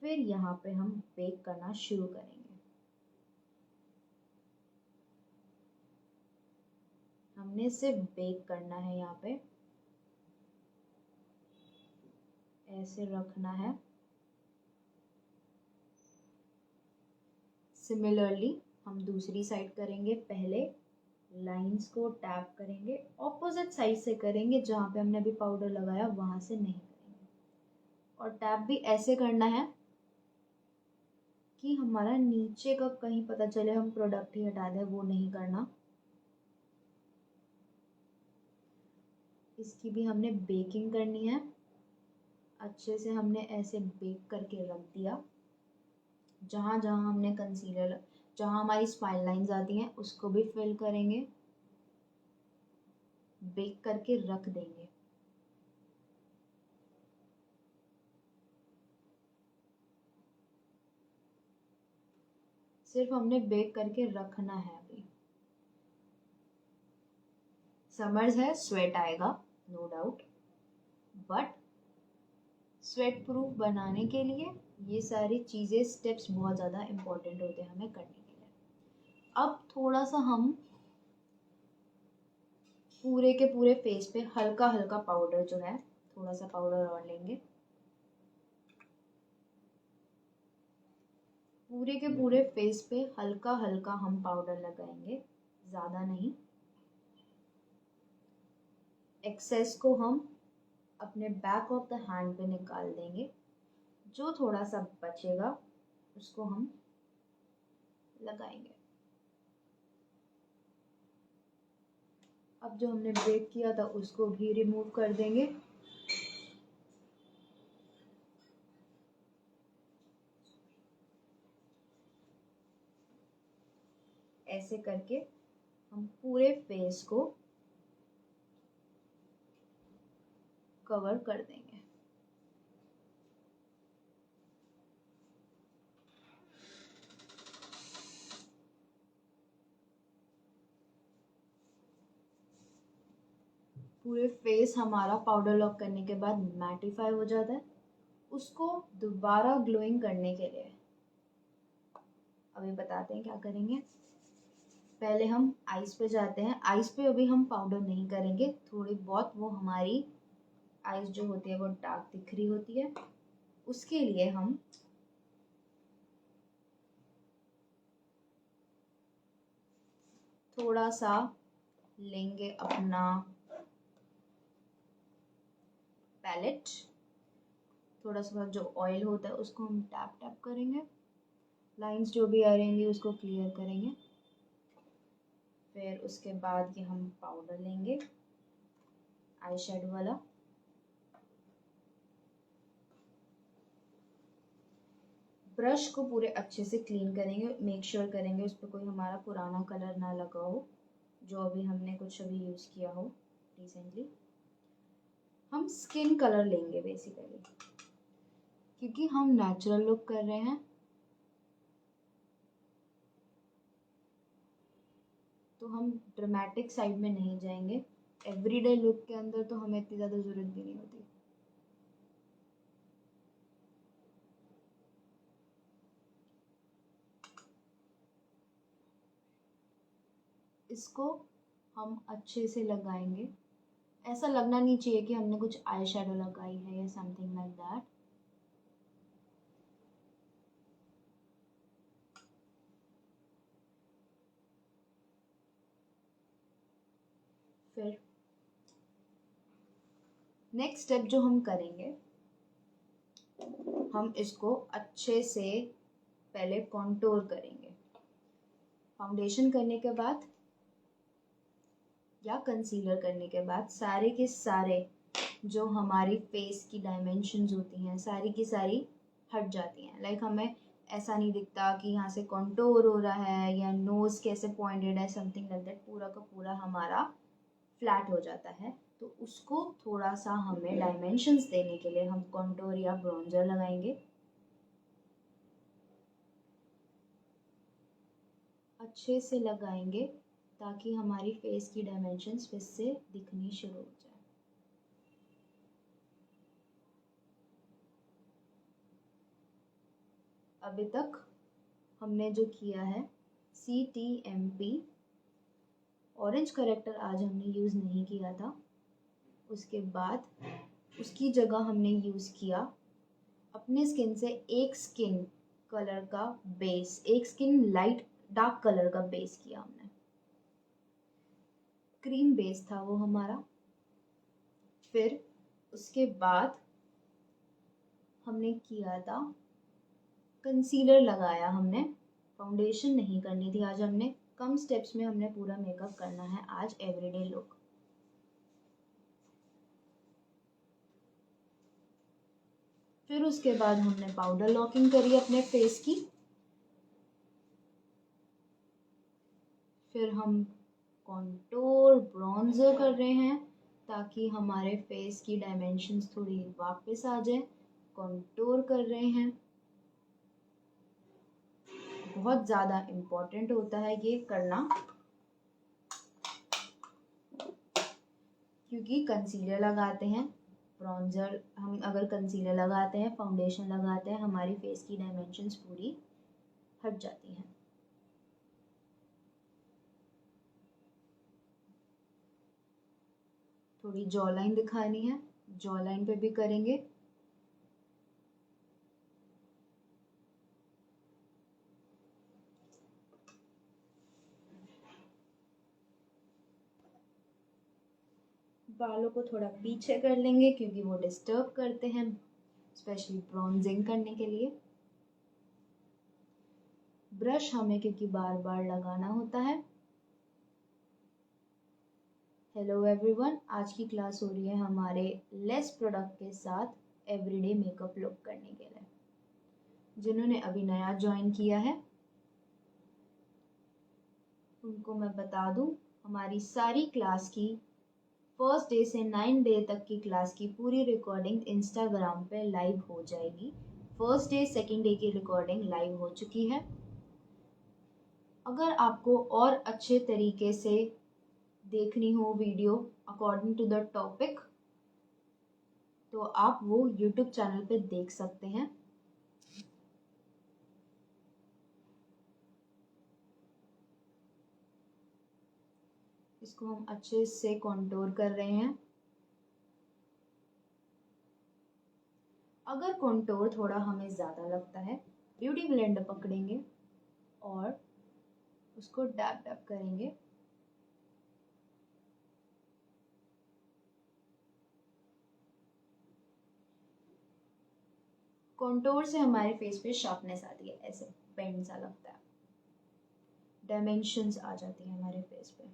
फिर यहाँ पे हम बेक करना शुरू करेंगे। हमने सिर्फ बेक करना है, यहाँ पे ऐसे रखना है। सिमिलरली हम दूसरी साइड करेंगे। पहले लाइंस को टैप करेंगे, ऑपोजिट साइड से करेंगे, जहाँ पे हमने अभी पाउडर लगाया वहाँ से नहीं करेंगे। और टैप भी ऐसे करना है कि हमारा नीचे का कहीं पता चले हम प्रोडक्ट ही हटा दें, वो नहीं करना। इसकी भी हमने बेकिंग करनी है। अच्छे से हमने ऐसे बेक करके रख दिया। जहाँ जहाँ हमने कंसीलर जहाँ हमारी स्माइल लाइंस आती हैं उसको भी फिल करेंगे, बेक करके रख देंगे। सिर्फ हमने बेक करके रखना है। अभी समर्स है, स्वेट आएगा no doubt, but sweat proof बनाने के लिए ये सारी चीज़ें, स्टेप्स बहुत ज़्यादा इम्पोर्टेंट होते हैं हमें करने के लिए। अब थोड़ा सा हम पूरे के पूरे फेस पे हल्का हल्का पाउडर जो है, थोड़ा सा पाउडर और लेंगे। पूरे के पूरे फेस पे हल्का हल्का हम पाउडर लगाएंगे, ज़्यादा नहीं। एक्सेस को हम अपने बैक ऑफ द हैंड पे निकाल देंगे। जो थोड़ा सा बचेगा उसको हम लगाएंगे। अब जो हमने बेक किया था उसको भी रिमूव कर देंगे। ऐसे करके हम पूरे फेस को कवर कर देंगे। पूरे फेस हमारा पाउडर लॉक करने के बाद मैटिफाई हो जाता है। उसको दोबारा ग्लोइंग करने के लिए अभी बताते हैं क्या करेंगे। पहले हम आईज पे जाते हैं। आईज पे अभी हम पाउडर नहीं करेंगे, थोड़ी बहुत वो हमारी आईज जो होती है वो डार्क दिख रही होती है, उसके लिए हम थोड़ा सा लेंगे अपना पैलेट, थोड़ा सा जो ऑयल होता है उसको हम टैप टैप करेंगे, लाइंस जो भी आ रहेंगी उसको क्लियर करेंगे। फिर उसके बाद ये हम पाउडर लेंगे आई शेडो वाला, ब्रश को पूरे अच्छे से क्लीन करेंगे, मेक श्योर करेंगे उस पर कोई हमारा पुराना कलर ना लगा हो, जो अभी हमने कुछ अभी यूज़ किया हो रिसेंटली। हम स्किन कलर लेंगे बेसिकली, क्योंकि हम नेचुरल लुक कर रहे हैं, तो हम ड्रामेटिक साइड में नहीं जाएंगे। एवरीडे लुक के अंदर तो हमें इतनी ज़्यादा ज़रूरत भी नहीं होती। इसको हम अच्छे से लगाएंगे। ऐसा लगना नहीं चाहिए कि हमने कुछ आई शेडो लगाई है या समथिंग लाइक दैट। फिर नेक्स्ट स्टेप जो हम करेंगे, हम इसको अच्छे से पहले कॉन्टोर करेंगे। फाउंडेशन करने के बाद या कंसीलर करने के बाद सारे के सारे जो हमारी फेस की डायमेंशंस होती हैं सारी की सारी हट जाती हैं। लाइक हमें ऐसा नहीं दिखता कि यहाँ से कॉन्टोर हो रहा है या नोज कैसे पॉइंटेड है, समथिंग लाइक दैट। पूरा का पूरा हमारा फ्लैट हो जाता है। तो उसको थोड़ा सा हमें डायमेंशंस देने के लिए हम कॉन्टोर या ब्रॉन्जर लगाएंगे। अच्छे से लगाएंगे ताकि हमारी फेस की डायमेंशंस फिर से दिखनी शुरू हो जाए। अभी तक हमने जो किया है CTMP ऑरेंज करेक्टर आज हमने यूज़ नहीं किया था। उसके बाद उसकी जगह हमने यूज़ किया अपने स्किन से एक स्किन कलर का बेस, एक स्किन लाइट डार्क कलर का बेस किया हमने। क्रीम बेस था वो हमारा। फिर उसके बाद हमने किया था कंसीलर लगाया हमने। फाउंडेशन नहीं करनी थी आज हमने, कम स्टेप्स में हमने पूरा मेकअप करना है आज, एवरीडे लुक। फिर उसके बाद हमने पाउडर लॉकिंग करी अपने फेस की। फिर हम कॉन्टोर ब्रॉन्जर कर रहे हैं ताकि हमारे फेस की डायमेंशंस थोड़ी वापस आ जाए। कॉन्टोर कर रहे हैं, बहुत ज़्यादा इम्पोर्टेंट होता है ये करना, क्योंकि कंसीलर लगाते हैं, ब्रॉन्जर हम अगर कंसीलर लगाते हैं, फाउंडेशन लगाते हैं, हमारी फेस की डायमेंशंस पूरी हट जाती हैं। थोड़ी जॉ लाइन दिखानी है, जॉ लाइन पे भी करेंगे। बालों को थोड़ा पीछे कर लेंगे क्योंकि वो डिस्टर्ब करते हैं, स्पेशली ब्रॉन्जिंग करने के लिए। ब्रश हमें क्योंकि बार बार लगाना होता है। हेलो एवरीवन, आज की क्लास हो रही है हमारे लेस प्रोडक्ट के साथ एवरीडे मेकअप लुक करने के लिए। जिन्होंने अभी नया ज्वाइन किया है उनको मैं बता दूं, हमारी सारी क्लास की फर्स्ट डे से 9 डे तक की क्लास की पूरी रिकॉर्डिंग इंस्टाग्राम पे लाइव हो जाएगी। फर्स्ट डे सेकेंड डे की रिकॉर्डिंग लाइव हो चुकी है। अगर आपको और अच्छे तरीके से देखनी हो video according to the topic, तो आप वो यूट्यूब चैनल पे देख सकते हैं। इसको हम अच्छे से कॉन्टोर कर रहे हैं। अगर कॉन्टोर थोड़ा हमें ज़्यादा लगता है, ब्यूटी ब्लेंडर पकड़ेंगे और उसको डैब डैब करेंगे। कॉन्टोर से हमारे फेस पे शार्पनेस आती है, ऐसे पेन सा लगता है, डायमेंशंस आ जाती है हमारे फेस पे।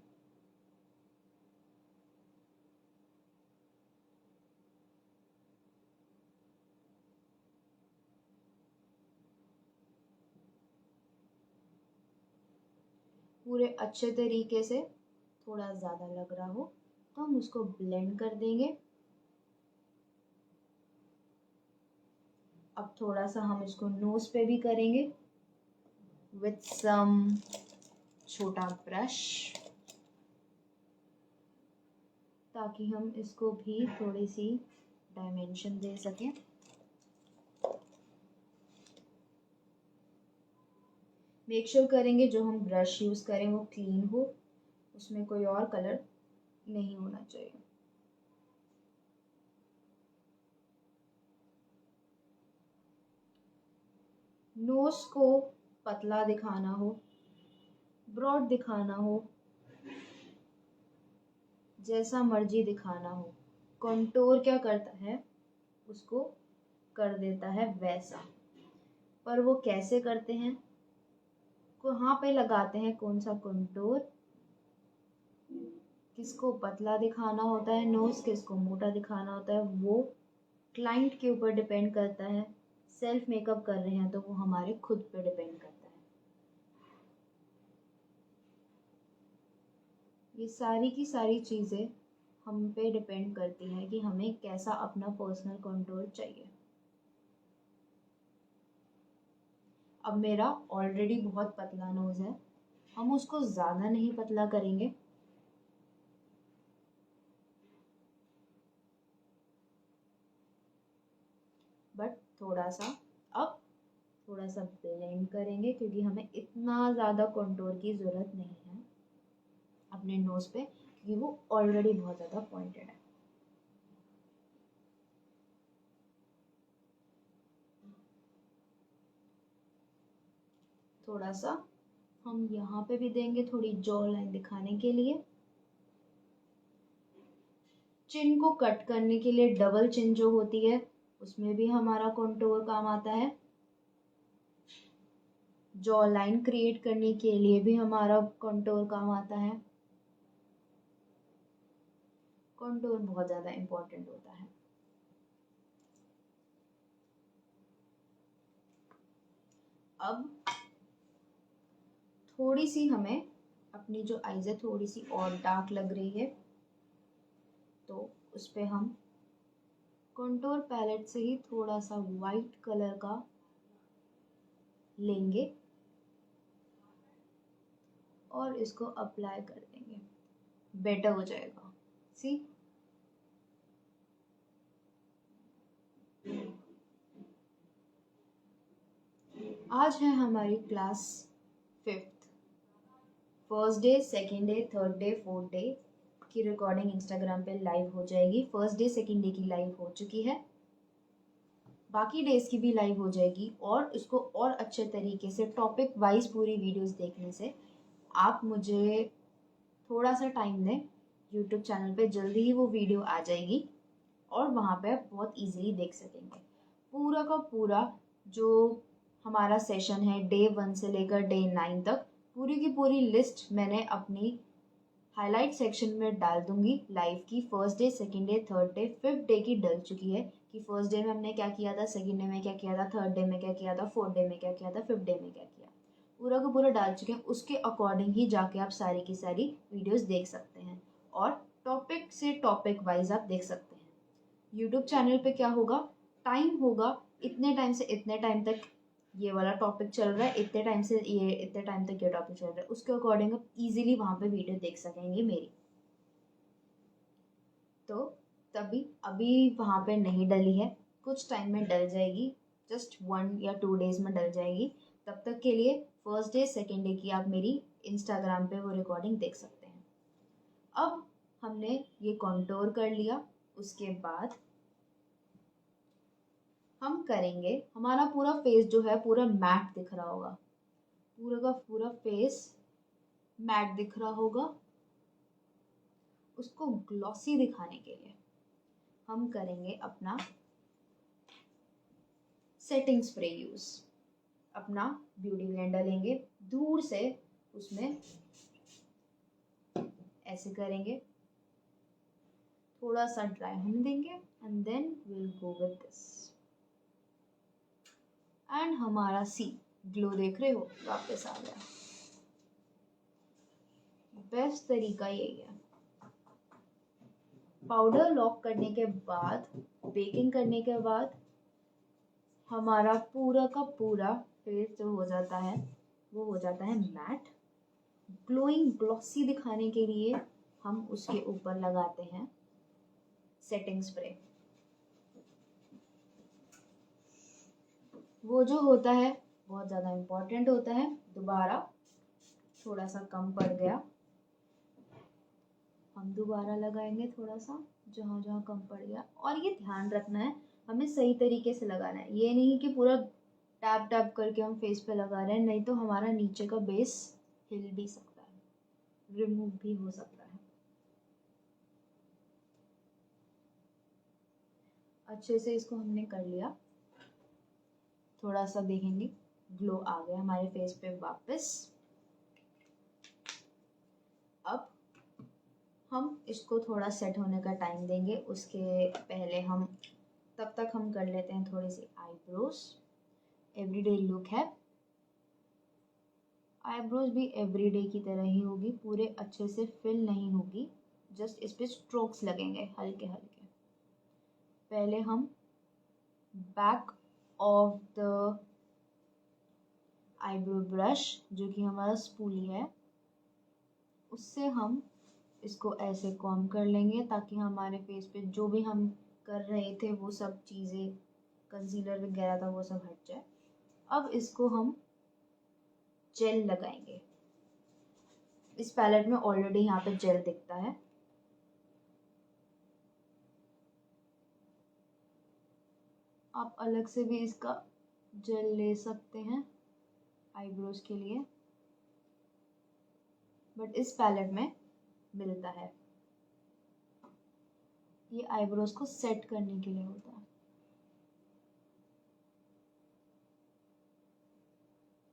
पूरे अच्छे तरीके से, थोड़ा ज़्यादा लग रहा हो तो हम उसको ब्लेंड कर देंगे। अब थोड़ा सा हम इसको नोज पे भी करेंगे विथ सम छोटा ब्रश, ताकि हम इसको भी थोड़ी सी डायमेंशन दे सकें। मेक श्योर करेंगे जो हम ब्रश यूज़ करें वो क्लीन हो, उसमें कोई और कलर नहीं होना चाहिए। नोज को पतला दिखाना हो, ब्रॉड दिखाना हो, जैसा मर्जी दिखाना हो, कॉन्टोर क्या करता है उसको कर देता है वैसा। पर वो कैसे करते हैं, कहाँ पे लगाते हैं कौन सा कॉन्टोर, किसको पतला दिखाना होता है नोज, किसको मोटा दिखाना होता है, वो क्लाइंट के ऊपर डिपेंड करता है। सेल्फ मेकअप कर रहे हैं तो वो हमारे खुद पे डिपेंड करता है। ये सारी की सारी चीज़ें हम पे डिपेंड करती हैं कि हमें कैसा अपना पर्सनल कंट्रोल चाहिए। अब मेरा ऑलरेडी बहुत पतला नोज है, हम उसको ज़्यादा नहीं पतला करेंगे। बट थोड़ा सा अब थोड़ा सा ब्लेंड करेंगे क्योंकि हमें इतना ज़्यादा कंटूर की ज़रूरत नहीं है अपने नोज पे, क्योंकि वो ऑलरेडी बहुत ज़्यादा पॉइंटेड है। थोड़ा सा हम यहाँ पे भी देंगे थोड़ी जॉ लाइन दिखाने के लिए। चिन को कट करने के लिए डबल चिन जो होती है उसमें भी हमारा कंटूर काम आता है। जॉ लाइन क्रिएट करने के लिए भी हमारा कंटूर काम आता है। कंटूर बहुत ज़्यादा इम्पोर्टेंट होता है। अब थोड़ी सी हमें अपनी जो आईज है थोड़ी सी और डार्क लग रही है, तो उस पर हम कंटूर पैलेट से ही थोड़ा सा वाइट कलर का लेंगे और इसको अप्लाई कर देंगे, बेटर हो जाएगा। सी, आज है हमारी class 5th। First day, second day, third day, fourth day की रिकॉर्डिंग इंस्टाग्राम पे लाइव हो जाएगी। फर्स्ट डे सेकेंड डे की लाइव हो चुकी है, बाकी डेज की भी लाइव हो जाएगी। और इसको और अच्छे तरीके से टॉपिक वाइज पूरी वीडियोस देखने से आप मुझे थोड़ा सा टाइम दें, यूट्यूब चैनल पे जल्दी ही वो वीडियो आ जाएगी और वहाँ पे आप बहुत इजीली देख सकेंगे। पूरा का पूरा जो हमारा सेशन है डे 1 से लेकर डे 9 तक, पूरी की पूरी लिस्ट मैंने अपनी हाईलाइट सेक्शन में डाल दूंगी लाइव की। First day, second day, third day, 5th day की डल चुकी है कि फर्स्ट डे में हमने क्या किया था, सेकेंड डे में क्या किया था, थर्ड डे में क्या किया था, फोर्थ डे में क्या किया था, 5th डे में क्या किया, पूरा का पूरा डाल चुके हैं। उसके अकॉर्डिंग ही जाके आप सारी की सारी वीडियोस देख सकते हैं और टॉपिक से टॉपिक वाइज आप देख सकते हैं। यूट्यूब चैनल पे क्या होगा, टाइम होगा, इतने टाइम से इतने टाइम तक ये वाला टॉपिक चल रहा है, इतने टाइम से ये इतने टाइम तक ये टॉपिक चल रहा है, उसके अकॉर्डिंग आप इजीली वहाँ पे वीडियो देख सकेंगे मेरी। तो तभी अभी वहाँ पे नहीं डली है, कुछ टाइम में डल जाएगी, जस्ट 1 या 2 डेज में डल जाएगी। तब तक के लिए फर्स्ट डे सेकेंड डे की आप मेरी इंस्टाग्राम पे वो रिकॉर्डिंग देख सकते हैं। अब हमने ये कॉन्टोर कर लिया, उसके बाद हम करेंगे, हमारा पूरा फेस जो है पूरा मैट दिख रहा होगा, पूरा का पूरा फेस मैट दिख रहा होगा। उसको ग्लॉसी दिखाने के लिए हम करेंगे अपना सेटिंग स्प्रे यूज। अपना ब्यूटी ब्लेंडर लेंगे, दूर से उसमें ऐसे करेंगे, थोड़ा सा ड्राई होने देंगे and then will go with this. And हमारा सी ग्लो देख रहे हो वापस आ गया। बेस्ट तरीका यही है। पाउडर लॉक करने के बाद, बेकिंग करने के बाद हमारा पूरा का पूरा फेस जो हो जाता है वो हो जाता है मैट। ग्लोइंग ग्लॉसी दिखाने के लिए हम उसके ऊपर लगाते हैं सेटिंग स्प्रे। वो जो होता है बहुत ज़्यादा इम्पोर्टेंट होता है। दोबारा थोड़ा सा कम पड़ गया, हम दोबारा लगाएंगे थोड़ा सा जहाँ जहाँ कम पड़ गया। और ये ध्यान रखना है हमें सही तरीके से लगाना है, ये नहीं कि पूरा टैप टैप करके हम फेस पे लगा रहे हैं, नहीं तो हमारा नीचे का बेस हिल भी सकता है, रिमूव भी हो सकता है। अच्छे से इसको हमने कर लिया, थोड़ा सा देखेंगे ग्लो आ गया हमारे फेस पे वापस। अब हम इसको थोड़ा सेट होने का टाइम देंगे, उसके पहले हम तब तक हम कर लेते हैं थोड़ी सी आईब्रोज। एवरीडे लुक है, आईब्रोज भी एवरीडे की तरह ही होगी, पूरे अच्छे से फिल नहीं होगी, जस्ट इस पे स्ट्रोक्स लगेंगे हल्के हल्के। पहले हम back of the eyebrow brush जो कि हमारा स्पूली है, उससे हम इसको ऐसे कॉम कर लेंगे ताकि हमारे फेस पे जो भी हम कर रहे थे वो सब चीज़ें, कंसीलर वगैरह था वो सब हट जाए। अब इसको हम जेल लगाएंगे। इस पैलेट में ऑलरेडी यहाँ पे जेल दिखता है, आप अलग से भी इसका जेल ले सकते हैं आईब्रोज के लिए, बट इस पैलेट में मिलता है। ये आईब्रोज को सेट करने के लिए होता है।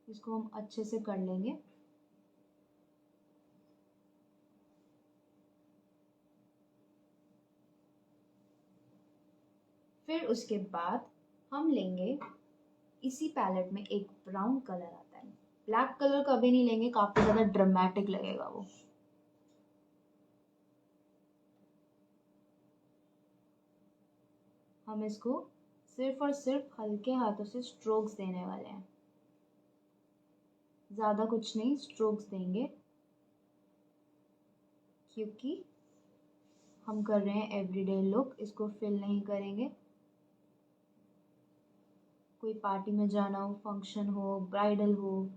इसको हम अच्छे से कर लेंगे। फिर उसके बाद हम लेंगे, इसी पैलेट में एक ब्राउन कलर आता है, ब्लैक कलर कभी नहीं लेंगे, काफी ज्यादा ड्रामेटिक लगेगा वो। हम इसको सिर्फ और सिर्फ हल्के हाथों से स्ट्रोक्स देने वाले हैं, ज़्यादा कुछ नहीं, स्ट्रोक्स देंगे, क्योंकि हम कर रहे हैं एवरीडे लुक, इसको फिल नहीं करेंगे। कोई पार्टी में जाना हो, फंक्शन हो, ब्राइडल हो,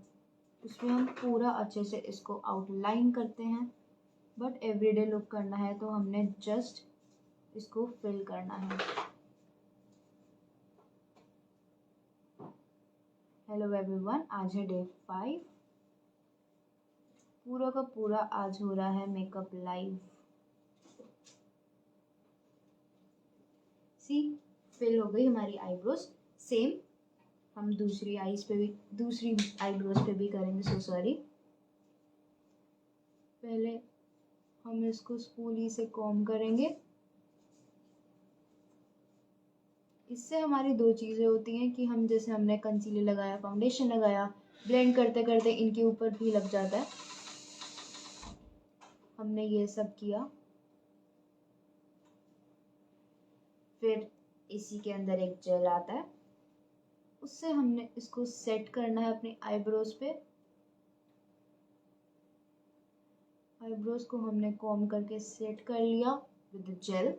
उसमें हम पूरा अच्छे से इसको आउटलाइन करते हैं। बट एवरीडे लुक करना है तो हमने जस्ट इसको फिल करना है। हेलो एवरीवन, आज है डे 5। पूरा का पूरा आज हो रहा है मेकअप लाइव। सी, फिल हो गई हमारी आईब्रोज। सेम हम दूसरी आईब्रोज पे भी करेंगे। सो सॉरी, पहले हम इसको स्पूली से कॉम्ब करेंगे। इससे हमारी दो चीज़ें होती हैं कि हम जैसे हमने कंसीलर लगाया, फाउंडेशन लगाया, ब्लेंड करते करते इनके ऊपर भी लग जाता है। हमने ये सब किया, फिर इसी के अंदर एक जेल आता है, उससे हमने इसको सेट करना है अपनी आईब्रोज पे। आईब्रोज को हमने कॉम्ब करके सेट कर लिया विद जेल।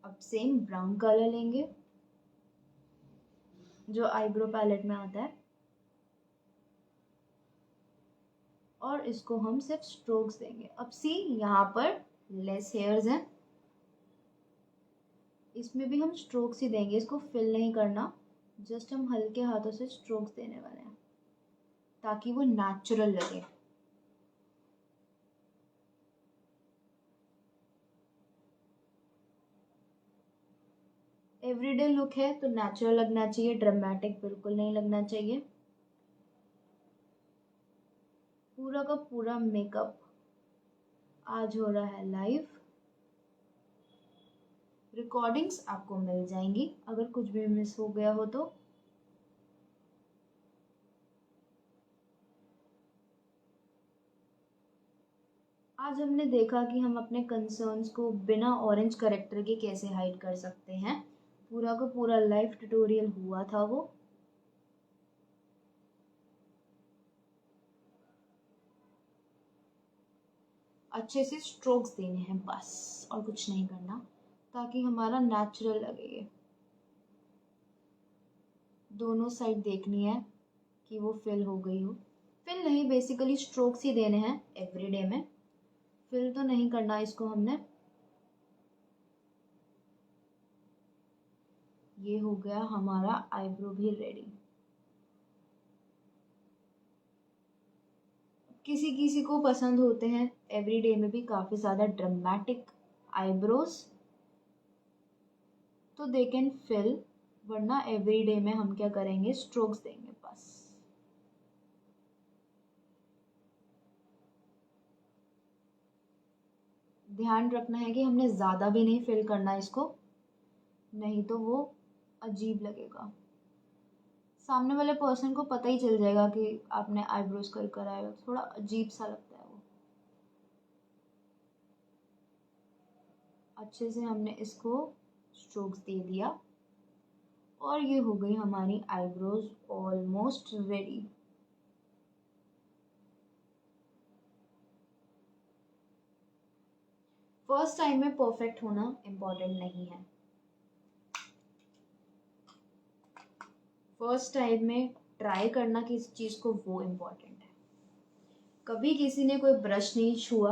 अब सेम ब्राउन कलर लेंगे जो आईब्रो पैलेट में आता है, और इसको हम सिर्फ स्ट्रोक्स देंगे। अब सी, यहाँ पर लेस हेयर्स हैं, इसमें भी हम स्ट्रोक्स ही देंगे, इसको फिल नहीं करना, जस्ट हम हल्के हाथों से स्ट्रोक्स देने वाले हैं ताकि वो नेचुरल लगे। एवरीडे लुक है तो नेचुरल लगना चाहिए, ड्रामेटिक बिल्कुल नहीं लगना चाहिए। पूरा का पूरा मेकअप आज हो रहा है लाइव। रिकॉर्डिंग्स आपको मिल जाएंगी अगर कुछ भी मिस हो गया हो तो। आज हमने देखा कि हम अपने कंसर्न्स को बिना ऑरेंज करेक्टर के कैसे हाइड कर सकते हैं। पूरा का पूरा लाइव ट्यूटोरियल हुआ था वो। अच्छे से स्ट्रोक्स देने हैं बस, और कुछ नहीं करना, ताकि हमारा नेचुरल लगे। दोनों साइड देखनी है कि वो फिल हो गई हो। फिल नहीं, बेसिकली स्ट्रोक्स ही देने हैं एवरीडे में, फिल तो नहीं करना इसको हमने। ये हो गया हमारा आईब्रो भी रेडी। किसी किसी को पसंद होते हैं एवरीडे में भी काफ़ी ज़्यादा ड्रामेटिक आईब्रोज, तो दे कैन फिल, वरना एवरीडे में हम क्या करेंगे, स्ट्रोक्स देंगे बस। ध्यान रखना है कि हमने ज़्यादा भी नहीं फिल करना इसको, नहीं तो वो अजीब लगेगा। सामने वाले पर्सन को पता ही चल जाएगा कि आपने आईब्रोज कर आए हो, थोड़ा अजीब सा लगता है वो। अच्छे से हमने इसको स्ट्रोक्स दे दिया, और ये हो गई हमारी eyebrows almost ready. First time में परफेक्ट होना इम्पोर्टेंट नहीं है। फर्स्ट टाइम में ट्राई करना किसी चीज़ को, वो इम्पोर्टेंट है। कभी किसी ने कोई ब्रश नहीं छुआ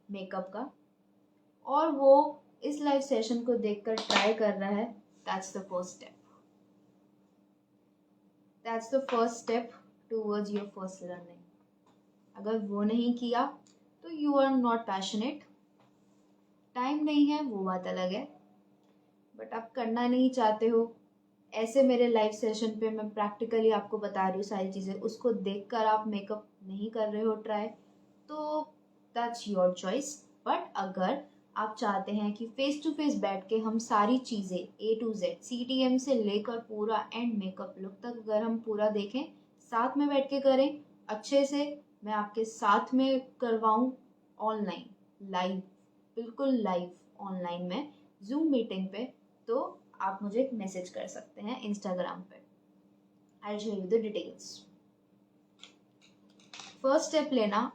मेकअप का और वो इस लाइव सेशन को देखकर ट्राई कर रहा है, that's the first step. That's the first step towards your first learning. अगर वो नहीं किया तो you are not passionate. Time नहीं है वो बात अलग है, बट आप करना नहीं चाहते हो। ऐसे मेरे लाइव सेशन पे मैं प्रैक्टिकली आपको बता रही हूँ सारी चीज़ें, उसको देखकर आप मेकअप नहीं कर रहे हो ट्राई, तो दैट्स योर चॉइस। बट अगर आप चाहते हैं कि फेस टू फेस बैठ के हम सारी चीज़ें A to Z CTM से लेकर पूरा एंड मेकअप लुक तक अगर हम पूरा देखें, साथ में बैठ के करें अच्छे से, मैं आपके साथ में करवाऊं ऑनलाइन, लाइव, बिल्कुल लाइव ऑनलाइन में जूम मीटिंग पे, तो आप मुझे एक मैसेज कर सकते हैं इंस्टाग्राम पे। I show you the details. First step लेना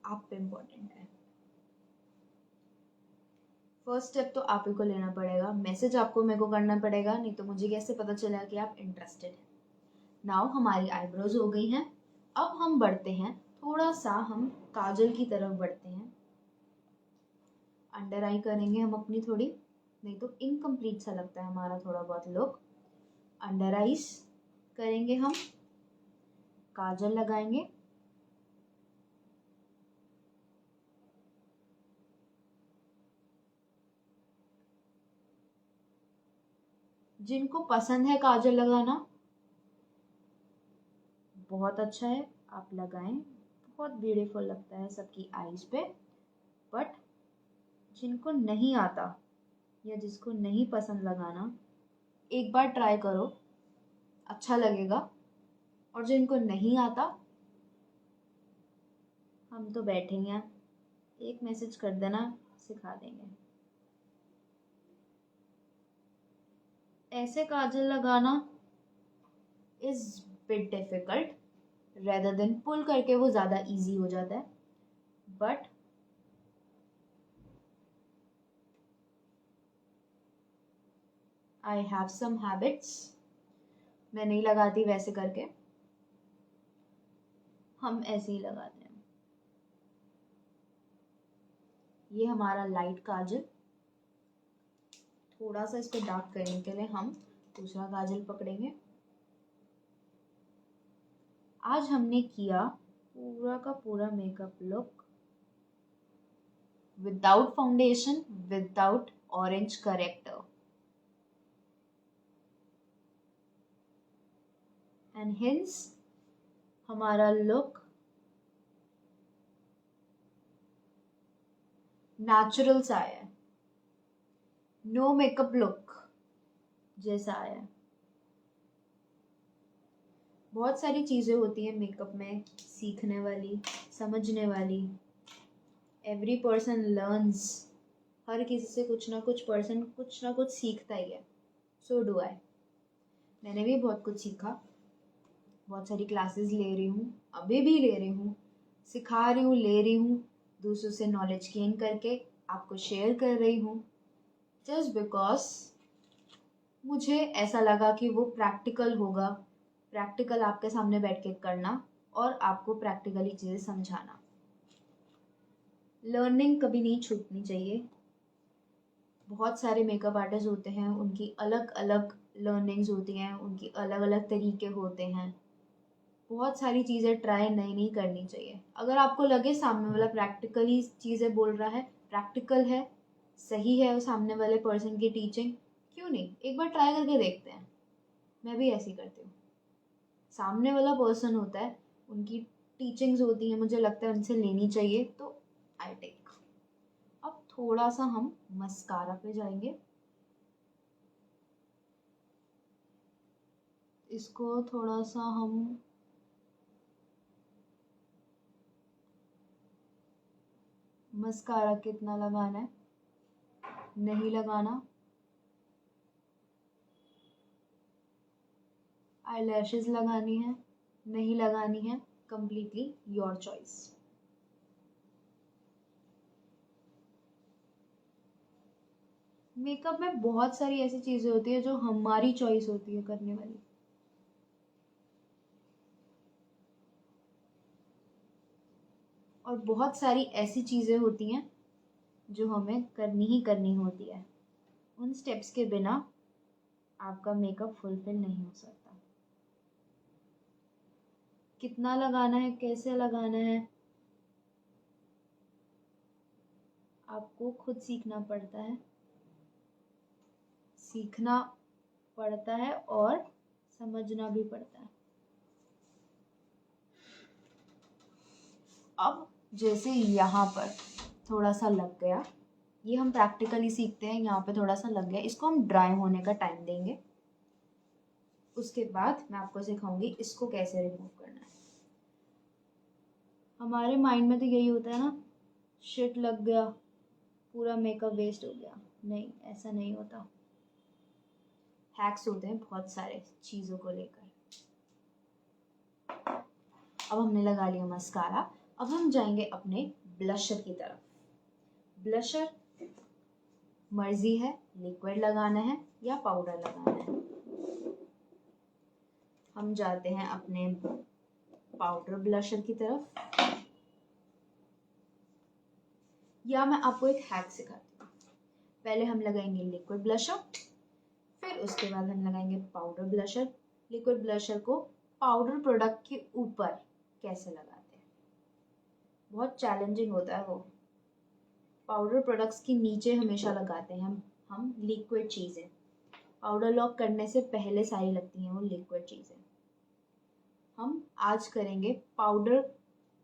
आप पे इम्पोर्टेंट है। फर्स्ट स्टेप तो आप ही को लेना पड़ेगा, मैसेज आपको मेरे को करना पड़ेगा, नहीं तो मुझे कैसे पता चलेगा कि आप इंटरेस्टेड हैं। नाउ हमारी आईब्रोज हो गई हैं, अब हम बढ़ते हैं, थोड़ा सा हम काजल की तरफ बढ़ते हैं। अंडर आई करेंगे हम अपनी थोड़ी, नहीं तो इनकम्प्लीट सा लगता है हमारा थोड़ा बहुत लुक। अंडर आईज करेंगे हम, काजल लगाएंगे, जिनको पसंद है काजल लगाना बहुत अच्छा है, आप लगाएं, बहुत ब्यूटीफुल लगता है सबकी आईज पे। बट जिनको नहीं आता या जिसको नहीं पसंद लगाना, एक बार ट्राई करो, अच्छा लगेगा। और जिनको नहीं आता, हम तो बैठेंगे, एक मैसेज कर देना, सिखा देंगे। ऐसे काजल लगाना is bit difficult, rather than pull करके वो ज़्यादा इजी हो जाता है। But I have some habits, मैं नहीं लगाती वैसे करके, हम ऐसे ही लगाते हैं। ये हमारा लाइट काजल, थोड़ा सा इसको डार्क करने के लिए हम दूसरा काजल पकड़ेंगे। आज हमने किया पूरा का पूरा makeup look without foundation, without orange character, and hints हमारा लुक नेचुरल सा आया है, नो मेकअप लुक जैसा आया है। बहुत सारी चीज़ें होती हैं मेकअप में सीखने वाली, समझने वाली। एवरी पर्सन लर्न्स, हर किसी से कुछ ना कुछ सीखता ही है। सो डू आई, मैंने भी बहुत कुछ सीखा, बहुत सारी क्लासेस ले रही हूँ, अभी भी ले रही हूँ, सिखा रही हूँ, ले रही हूँ, दूसरों से नॉलेज गेन करके आपको शेयर कर रही हूँ, जस्ट बिकॉज मुझे ऐसा लगा कि वो प्रैक्टिकल होगा, प्रैक्टिकल आपके सामने बैठ के करना और आपको प्रैक्टिकली चीज़ें समझाना। लर्निंग कभी नहीं छूटनी चाहिए। बहुत सारे मेकअप आर्टिस्ट होते हैं, उनकी अलग अलग लर्निंग्स होती हैं, उनकी अलग अलग तरीके होते हैं। बहुत सारी चीज़ें ट्राई नहीं करनी चाहिए। अगर आपको लगे सामने वाला प्रैक्टिकली चीज़ें बोल रहा है, प्रैक्टिकल है, सही है सामने वाले पर्सन की टीचिंग, क्यों नहीं एक बार ट्राई करके देखते हैं। मैं भी ऐसे ही करती हूँ। सामने वाला पर्सन होता है, उनकी टीचिंग्स होती हैं, मुझे लगता है उनसे लेनी चाहिए, तो आई टेक। अब थोड़ा सा हम मस्कारा पे जाएंगे, इसको थोड़ा सा हम मस्कारा कितना लगाना है, नहीं लगाना। आई लैशेज लगानी है, नहीं लगानी है, कंप्लीटली योर चॉइस। मेकअप में बहुत सारी ऐसी चीज़ें होती है जो हमारी चॉइस होती है करने वाली, और बहुत सारी ऐसी चीज़ें होती हैं जो हमें करनी ही करनी होती है। उन स्टेप्स के बिना आपका मेकअप फुलफिल नहीं हो सकता। कितना लगाना है, कैसे लगाना है, आपको खुद सीखना पड़ता है, सीखना पड़ता है और समझना भी पड़ता है। अब जैसे यहाँ पर थोड़ा सा लग गया, ये हम प्रैक्टिकली सीखते हैं, यहाँ पे थोड़ा सा लग गया, इसको हम ड्राई होने का टाइम देंगे। उसके बाद मैं आपको सिखाऊंगी इसको कैसे रिमूव करना है। हमारे माइंड में तो यही होता है ना, शिट लग गया, पूरा मेकअप वेस्ट हो गया। नहीं, ऐसा नहीं होता। हैक्स होते हैं बहुत सारे चीज़ों को लेकर। अब हमने लगा लिया मस्कारा, अब हम जाएंगे अपने ब्लशर की तरफ। ब्लशर मर्जी है, लिक्विड लगाना है या पाउडर लगाना है। हम जाते हैं अपने पाउडर ब्लशर की तरफ, या मैं आपको एक हैक सिखाती हूँ। पहले हम लगाएंगे लिक्विड ब्लशर, फिर उसके बाद हम लगाएंगे पाउडर ब्लशर। लिक्विड ब्लशर को पाउडर प्रोडक्ट के ऊपर कैसे लगाते हैं, बहुत चैलेंजिंग होता है वो। पाउडर प्रोडक्ट्स के नीचे हमेशा लगाते हैं हम लिक्विड चीज़ें। पाउडर लॉक करने से पहले सारी लगती हैं वो लिक्विड चीज़ें। हम आज करेंगे पाउडर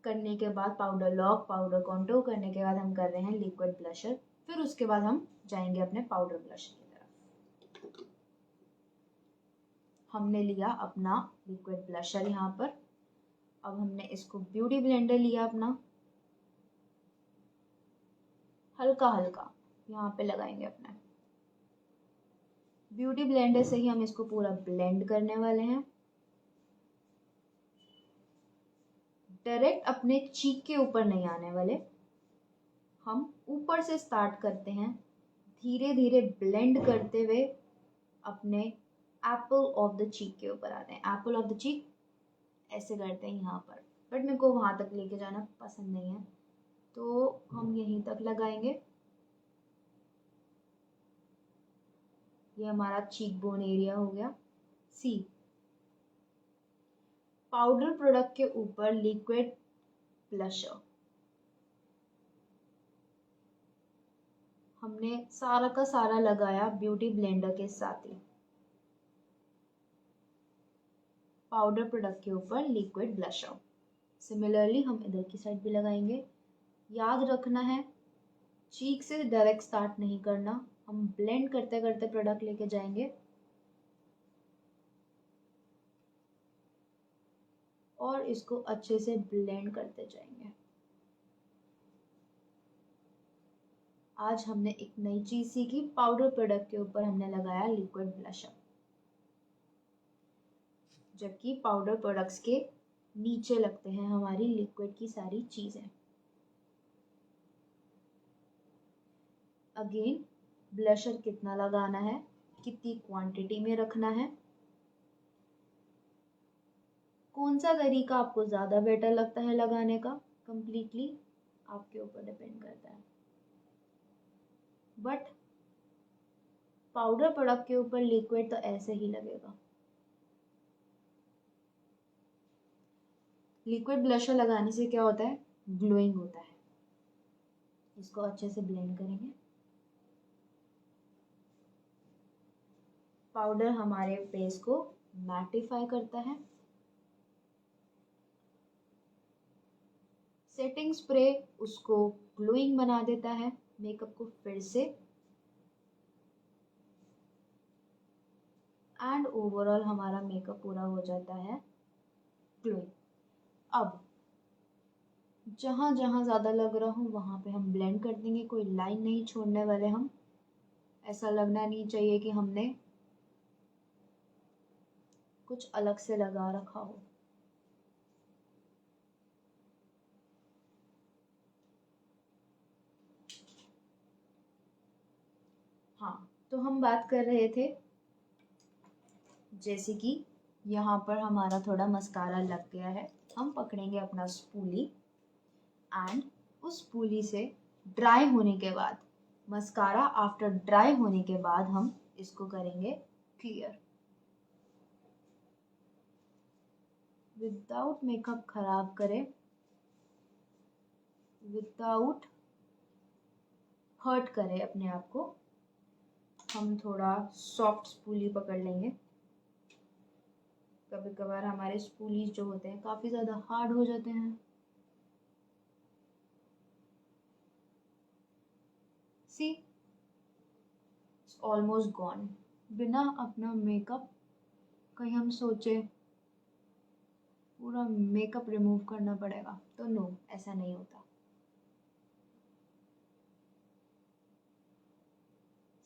करने के बाद पाउडर लॉक, पाउडर कॉन्टूर करने के बाद हम कर रहे हैं लिक्विड ब्लशर, फिर उसके बाद हम जाएंगे अपने पाउडर ब्लशर की तरफ। हमने लिया अपना लिक्विड ब्लशर यहाँ पर। अब हमने इसको ब्यूटी ब्लेंडर लिया अपना, हल्का हल्का यहाँ पे लगाएंगे अपना। ब्यूटी ब्लेंडर से ही हम इसको पूरा ब्लेंड करने वाले हैं। डायरेक्ट अपने चीक के ऊपर नहीं आने वाले, हम ऊपर से स्टार्ट करते हैं, धीरे धीरे ब्लेंड करते हुए अपने एप्पल ऑफ द चीक के ऊपर आते हैं। एप्पल ऑफ द चीक ऐसे करते हैं यहाँ पर, बट मेरे को वहाँ तक लेके जाना पसंद नहीं है, तो हम यहीं तक लगाएंगे। ये हमारा चीक बोन एरिया हो गया। सी, पाउडर प्रोडक्ट के ऊपर लिक्विड ब्लशर, हमने सारा का सारा लगाया ब्यूटी ब्लेंडर के साथ ही। पाउडर प्रोडक्ट के ऊपर लिक्विड ब्लशर। सिमिलरली हम इधर की साइड भी लगाएंगे। याद रखना है, चीक से डायरेक्ट स्टार्ट नहीं करना, हम ब्लेंड करते करते प्रोडक्ट लेके जाएंगे और इसको अच्छे से ब्लेंड करते जाएंगे। आज हमने एक नई चीज सीखी, पाउडर प्रोडक्ट के ऊपर हमने लगाया लिक्विड ब्लशर, जबकि पाउडर प्रोडक्ट्स के नीचे लगते हैं हमारी लिक्विड की सारी चीजें। अगेन, ब्लशर कितना लगाना है, कितनी क्वांटिटी में रखना है, कौन सा तरीका आपको ज़्यादा बेटर लगता है लगाने का, कंप्लीटली आपके ऊपर डिपेंड करता है। बट पाउडर प्रोडक्ट के ऊपर लिक्विड तो ऐसे ही लगेगा। लिक्विड ब्लशर लगाने से क्या होता है, ग्लोइंग होता है। इसको अच्छे से ब्लेंड करेंगे। पाउडर हमारे फेस को मैटिफाई करता है। सेटिंग स्प्रे उसको ग्लोइंग बना देता है, मेकअप को फिर से, एंड ओवरऑल हमारा मेकअप पूरा हो जाता है ग्लोइंग। अब जहाँ जहाँ ज़्यादा लग रहा हो वहाँ पे हम ब्लेंड कर देंगे, कोई लाइन नहीं छोड़ने वाले हम। ऐसा लगना नहीं चाहिए कि हमने कुछ अलग से लगा रखा हो। हाँ, तो हम बात कर रहे थे जैसे कि यहाँ पर हमारा थोड़ा मस्कारा लग गया है, हम पकड़ेंगे अपना स्पूली एंड उस स्पूली से ड्राई होने के बाद, मस्कारा आफ्टर ड्राई होने के बाद हम इसको करेंगे क्लियर। विदाउट मेकअप खराब करे, विदाउट हर्ट करे अपने आप को, हम थोड़ा सॉफ्ट स्पूली पकड़ लेंगे। कभी कभार हमारे स्पूली जो होते हैं काफ़ी ज़्यादा हार्ड हो जाते हैं। सी, इट्स ऑलमोस्ट गॉन। बिना अपना मेकअप कहीं हम सोचे पूरा मेकअप रिमूव करना पड़ेगा, तो नो, ऐसा नहीं होता।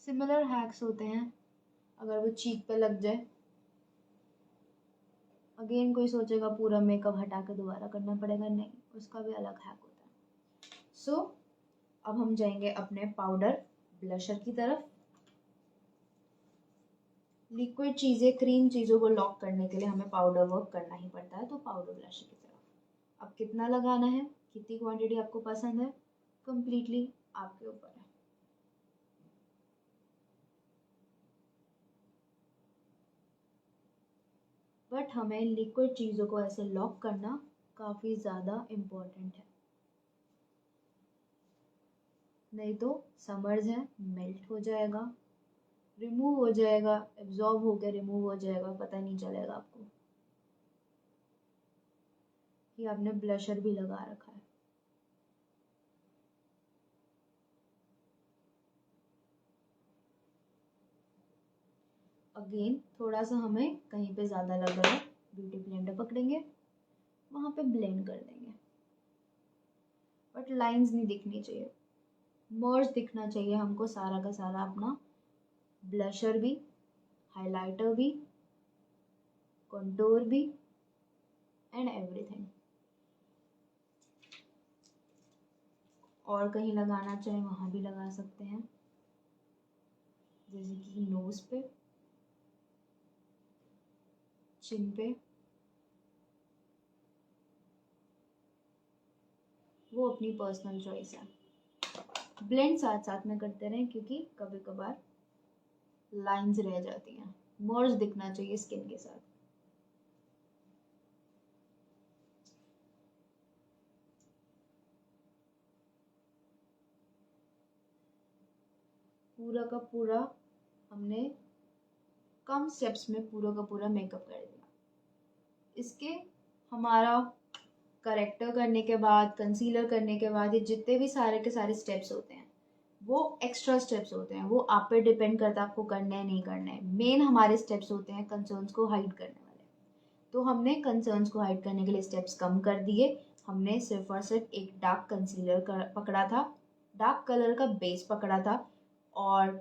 सिमिलर हैक्स होते हैं अगर वो चीक पे लग जाए। अगेन कोई सोचेगा पूरा मेकअप हटा के दोबारा करना पड़ेगा, नहीं, उसका भी अलग हैक होता है। सो अब हम जाएंगे अपने पाउडर ब्लशर की तरफ। लिक्विड चीज़ें, क्रीम चीज़ों को लॉक करने के लिए हमें पाउडर वर्क करना ही पड़ता है, तो पाउडर ब्लशर की तरफ। अब कितना लगाना है, कितनी क्वांटिटी आपको पसंद है, कंप्लीटली आपके ऊपर है। बट हमें लिक्विड चीज़ों को ऐसे लॉक करना काफ़ी ज़्यादा इम्पोर्टेंट है, नहीं तो समर्स है, मेल्ट हो जाएगा, रिमूव हो जाएगा, एब्जॉर्ब होकर रिमूव हो जाएगा, पता नहीं चलेगा आपको कि आपने ब्लशर भी लगा रखा है। अगेन थोड़ा सा हमें कहीं पे ज़्यादा लग रहा है, ब्यूटी ब्लेंडर पकड़ेंगे, वहाँ पे ब्लेंड कर देंगे। बट लाइंस नहीं दिखनी चाहिए, मर्ज दिखना चाहिए हमको सारा का सारा अपना, ब्लशर भी, हाइलाइटर भी, कंटूर भी, एंड एवरीथिंग। और कहीं लगाना चाहे वहाँ भी लगा सकते हैं, जैसे कि नोज पे, चिन पे, वो अपनी पर्सनल चॉइस है। ब्लेंड साथ साथ में करते रहें क्योंकि कभी कभार लाइंस रह जाती हैं, मर्ज दिखना चाहिए स्किन के साथ। पूरा का पूरा हमने कम स्टेप्स में पूरा का पूरा मेकअप कर दिया। इसके हमारा करेक्टर करने के बाद, कंसीलर करने के बाद, ये जितने भी सारे के सारे स्टेप्स होते हैं वो एक्स्ट्रा स्टेप्स होते हैं, वो आप पे डिपेंड करता है आपको करना है नहीं करना है। मेन हमारे स्टेप्स होते हैं कंसर्न्स को हाइड करने वाले, तो हमने कंसर्न्स को हाइड करने के लिए स्टेप्स कम कर दिए। हमने सिर्फ और सिर्फ एक डार्क कंसीलर पकड़ा था, डार्क कलर का बेस पकड़ा था, और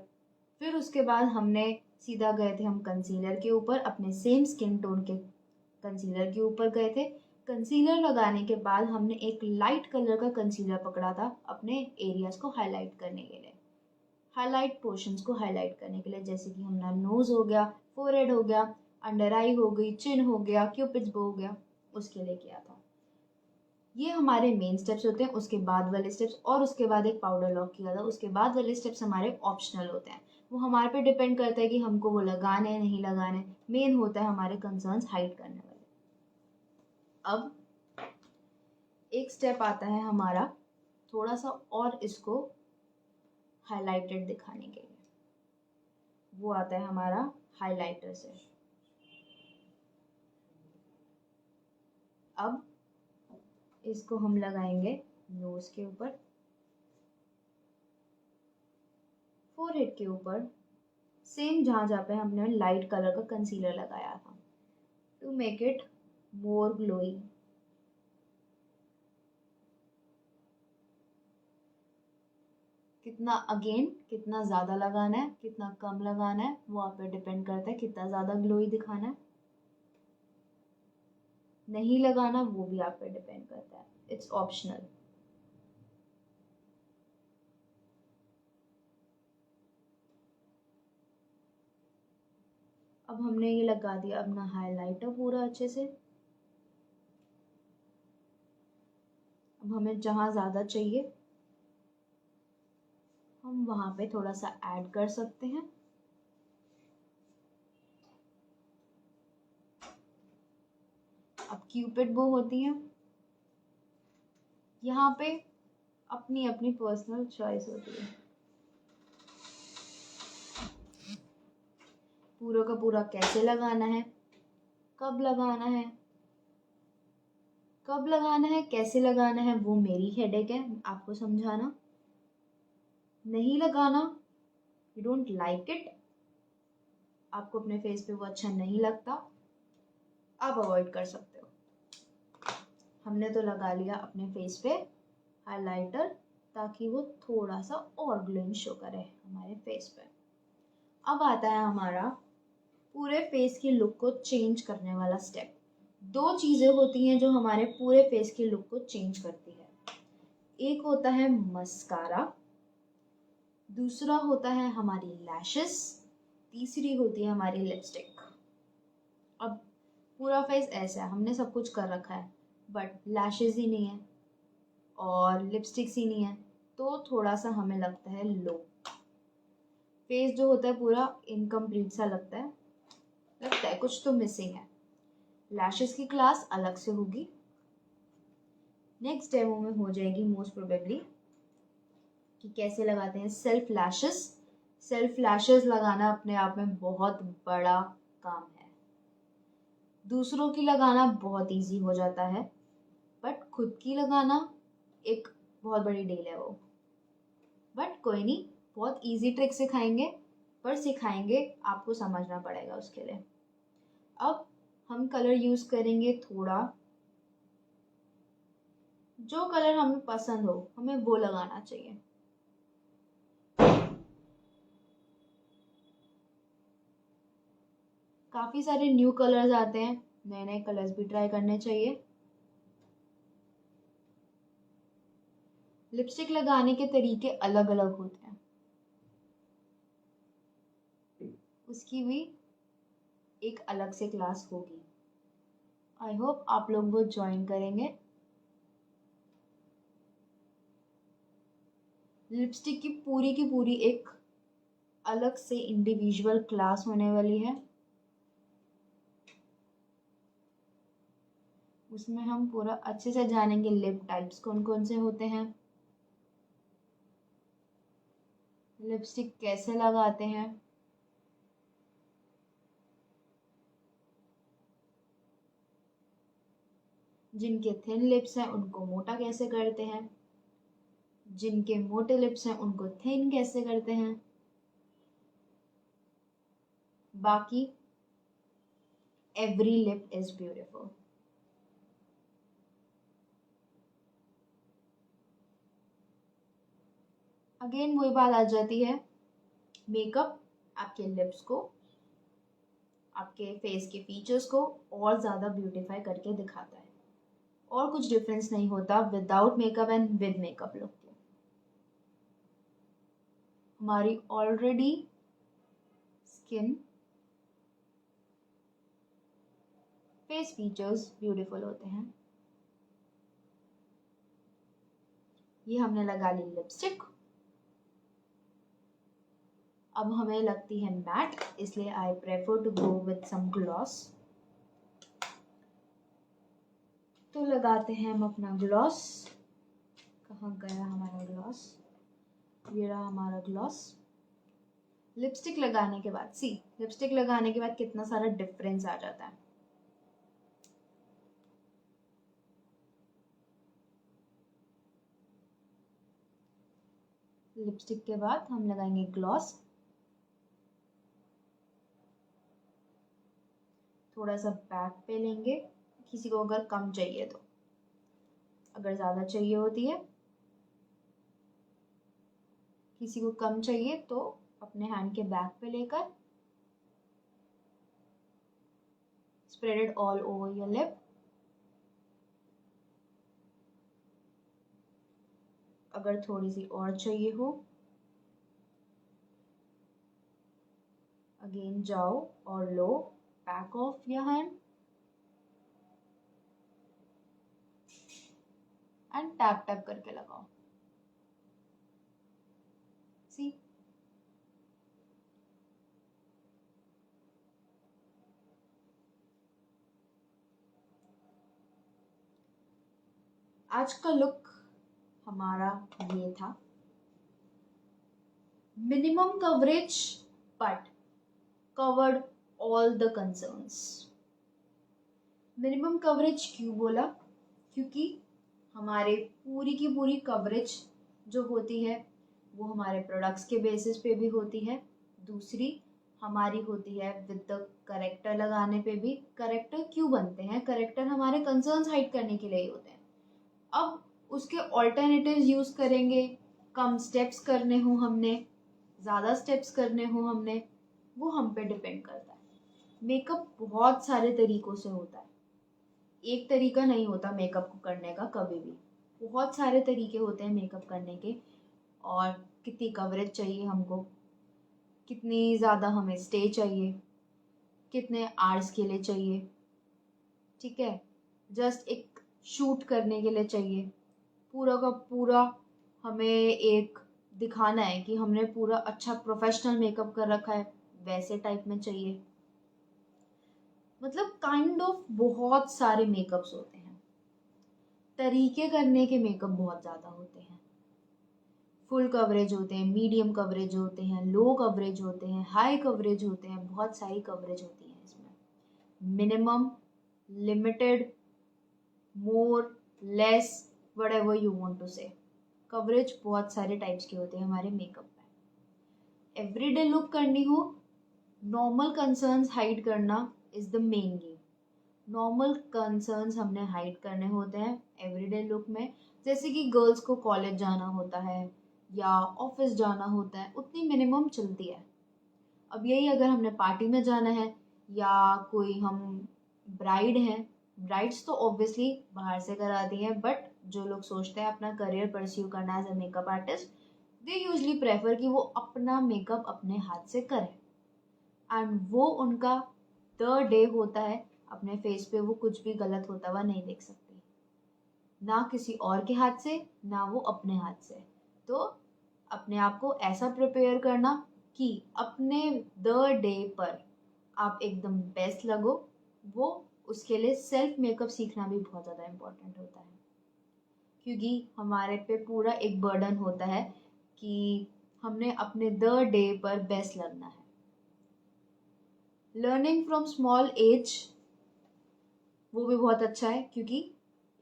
फिर उसके बाद हमने सीधा गए थे हम कंसीलर के ऊपर, अपने सेम स्किन टोन के कंसीलर के ऊपर गए थे। कंसीलर लगाने के बाद हमने एक लाइट कलर का कंसीलर पकड़ा था अपने एरियाज को हाईलाइट करने के लिए, हाईलाइट पोर्शंस को हाईलाइट करने के लिए, जैसे कि हमारा नोज हो गया, फोरहेड हो गया, अंडर आई हो गई, चिन हो गया, क्यूपिड्स बो हो गया, उसके लिए किया था। ये हमारे मेन स्टेप्स होते हैं। उसके बाद वाले स्टेप्स, और उसके बाद एक पाउडर लॉक किया था, उसके बाद वाले स्टेप्स हमारे ऑप्शनल होते हैं, वो हमारे पे डिपेंड करता है कि हमको वो लगाने हैं नहीं लगाने। मेन होता है हमारे कंसर्न्स हाइड करने वाले। अब एक स्टेप आता है हमारा थोड़ा सा और इसको हाइलाइटेड दिखाने के लिए, वो आता है हमारा हाइलाइटर से। अब इसको हम लगाएंगे नोज के ऊपर, फोरहेड के ऊपर, सेम जहाँ जहाँ पे हमने लाइट कलर का कंसीलर लगाया था, to make it more glowing. कितना ज़्यादा लगाना है, कितना कम लगाना है, वो आप पे डिपेंड करता है, कितना ज़्यादा ग्लोई दिखाना है, नहीं लगाना वो भी आप पे डिपेंड करता है, इट्स ऑप्शनल। अब हमने ये लगा दिया अपना हाइलाइटर पूरा अच्छे से। अब हमें जहाँ ज़्यादा चाहिए हम वहाँ पे थोड़ा सा ऐड कर सकते हैं। अब क्यूपिड बो होती है, यहाँ पे अपनी अपनी पर्सनल चॉइस होती है, पूरा का पूरा कैसे लगाना है, कब लगाना है, कब लगाना है, कैसे लगाना है, वो मेरी हेडेक है आपको समझाना। नहीं लगाना, यू डोंट लाइक इट, आपको अपने फेस पे वो अच्छा नहीं लगता, आप अवॉइड कर सकते हो। हमने तो लगा लिया अपने फेस पे हाइलाइटर ताकि वो थोड़ा सा और ग्लोइंग शो करे हमारे फेस पे। अब आता है हमारा पूरे फेस की लुक को चेंज करने वाला स्टेप। दो चीज़ें होती हैं जो हमारे पूरे फेस की लुक को चेंज करती है। एक होता है मस्कारा, दूसरा होता है हमारी लैशेस, तीसरी होती है हमारी लिपस्टिक। अब पूरा फेस ऐसा है, हमने सब कुछ कर रखा है बट लैशेस ही नहीं है और लिपस्टिक्स ही नहीं है, तो थोड़ा सा हमें लगता है लो। फेस जो होता है पूरा इनकम्प्लीट सा लगता है कुछ तो मिसिंग है। लैशेस की क्लास अलग से होगी, नेक्स्ट डेमो में हो जाएगी मोस्ट प्रोबेबली कि कैसे लगाते हैं सेल्फ लैशेस। सेल्फ लैशेस लगाना अपने आप में बहुत बड़ा काम है। दूसरों की लगाना बहुत इजी हो जाता है बट खुद की लगाना एक बहुत बड़ी डील है वो। बट कोई नहीं, बहुत इजी ट्रिक सिखाएंगे, पर सिखाएंगे आपको समझना पड़ेगा उसके लिए। अब हम कलर यूज करेंगे थोड़ा, जो कलर हमें पसंद हो हमें वो लगाना चाहिए। काफी सारे न्यू कलर्स आते हैं, नए नए कलर्स भी ट्राई करने चाहिए। लिपस्टिक लगाने के तरीके अलग अलग होते हैं, उसकी भी एक अलग से क्लास होगी। आई होप आप लोग वो ज्वाइन करेंगे। लिपस्टिक की पूरी एक अलग से इंडिविजुअल क्लास होने वाली है। उसमें हम पूरा अच्छे से जानेंगे लिप टाइप्स कौन कौन से होते हैं, लिपस्टिक कैसे लगाते हैं, जिनके थिन लिप्स हैं उनको मोटा कैसे करते हैं, जिनके मोटे लिप्स हैं उनको थिन कैसे करते हैं। बाकी every lip is beautiful. Again वही बात आ जाती है, मेकअप आपके लिप्स को, आपके फेस के फीचर्स को और ज़्यादा ब्यूटीफाई करके दिखाता है, और कुछ डिफरेंस नहीं होता without makeup and with makeup look के। हमारी already skin, face features beautiful होते हैं। ये हमने लगा ली लिपस्टिक, अब हमें लगती है मैट, इसलिए I prefer to go with some gloss. तो लगाते हैं हम अपना ग्लॉस। कहाँ गया हमारा ग्लॉस, ये रहा हमारा ग्लॉस। लिपस्टिक लगाने के बाद लिपस्टिक लगाने के बाद कितना सारा डिफरेंस आ जाता है। लिपस्टिक के बाद हम लगाएंगे ग्लॉस। थोड़ा सा बैक पे लेंगे, किसी को अगर कम चाहिए तो, अगर ज़्यादा चाहिए होती है, किसी को कम चाहिए तो अपने हैंड के बैक पे लेकर spread it all over your lip. अगर थोड़ी सी और चाहिए हो अगेन जाओ और low back of your hand and tap tap करके लगाओ। सी आज का लुक हमारा ये था, minimum coverage but covered all the concerns. Minimum coverage क्यों बोला, क्योंकि हमारे पूरी की पूरी कवरेज जो होती है वो हमारे प्रोडक्ट्स के बेसिस पे भी होती है। दूसरी, हमारी होती है विद द करेक्टर लगाने पे भी। करेक्टर क्यों बनते हैं? करेक्टर हमारे कंसर्न्स हाइड करने के लिए ही होते हैं। अब उसके ऑल्टरनेटिव्स यूज़ करेंगे, कम स्टेप्स करने हो हमने, ज़्यादा स्टेप्स करने हो हमने, वो हम पे डिपेंड करता है। मेकअप बहुत सारे तरीक़ों से होता है, एक तरीका नहीं होता मेकअप को करने का कभी भी। बहुत सारे तरीके होते हैं मेकअप करने के। और कितनी कवरेज चाहिए हमको, कितनी ज़्यादा हमें स्टे चाहिए, कितने आवर्स के लिए चाहिए, ठीक है, जस्ट एक शूट करने के लिए चाहिए, पूरा का पूरा हमें एक दिखाना है कि हमने पूरा अच्छा प्रोफेशनल मेकअप कर रखा है, वैसे टाइप में चाहिए। मतलब काइंड ऑफ बहुत सारे मेकअप्स होते हैं, तरीके करने के मेकअप बहुत ज़्यादा होते हैं। फुल कवरेज होते हैं, मीडियम कवरेज होते हैं, लो कवरेज होते हैं, हाई कवरेज होते हैं, बहुत सारी कवरेज होती है इसमें। Minimum, limited, more, less, whatever you want to say, coverage बहुत सारे टाइप्स के होते हैं हमारे मेकअप में। एवरीडे लुक करनी हो, नॉर्मल कंसर्न्स हाइड करना is the main game. Normal concerns हमने हाइड करने होते हैं एवरीडे लुक में। जैसे कि गर्ल्स को कॉलेज जाना होता है या ऑफिस जाना होता है, उतनी मिनिमम चलती है। अब यही अगर हमने पार्टी में जाना है या कोई हम ब्राइड हैं, ब्राइड्स तो ऑब्वियसली बाहर से कराती हैं, बट जो लोग सोचते हैं अपना करियर परस्यू करना as a makeup artist, they usually prefer कि वो अपना मेकअप अपने हाथ से करें। एंड वो उनका द डे होता है, अपने फेस पे वो कुछ भी गलत होता हुआ नहीं देख सकती, ना किसी और के हाथ से, ना वो अपने हाथ से। तो अपने आप को ऐसा प्रिपेयर करना कि अपने द डे पर आप एकदम बेस्ट लगो, वो उसके लिए सेल्फ मेकअप सीखना भी बहुत ज़्यादा इम्पोर्टेंट होता है। क्योंकि हमारे पे पूरा एक बर्डन होता है कि हमने अपने द डे पर बेस्ट लगना है। लर्निंग फ्रॉम स्मॉल एज, वो भी बहुत अच्छा है, क्योंकि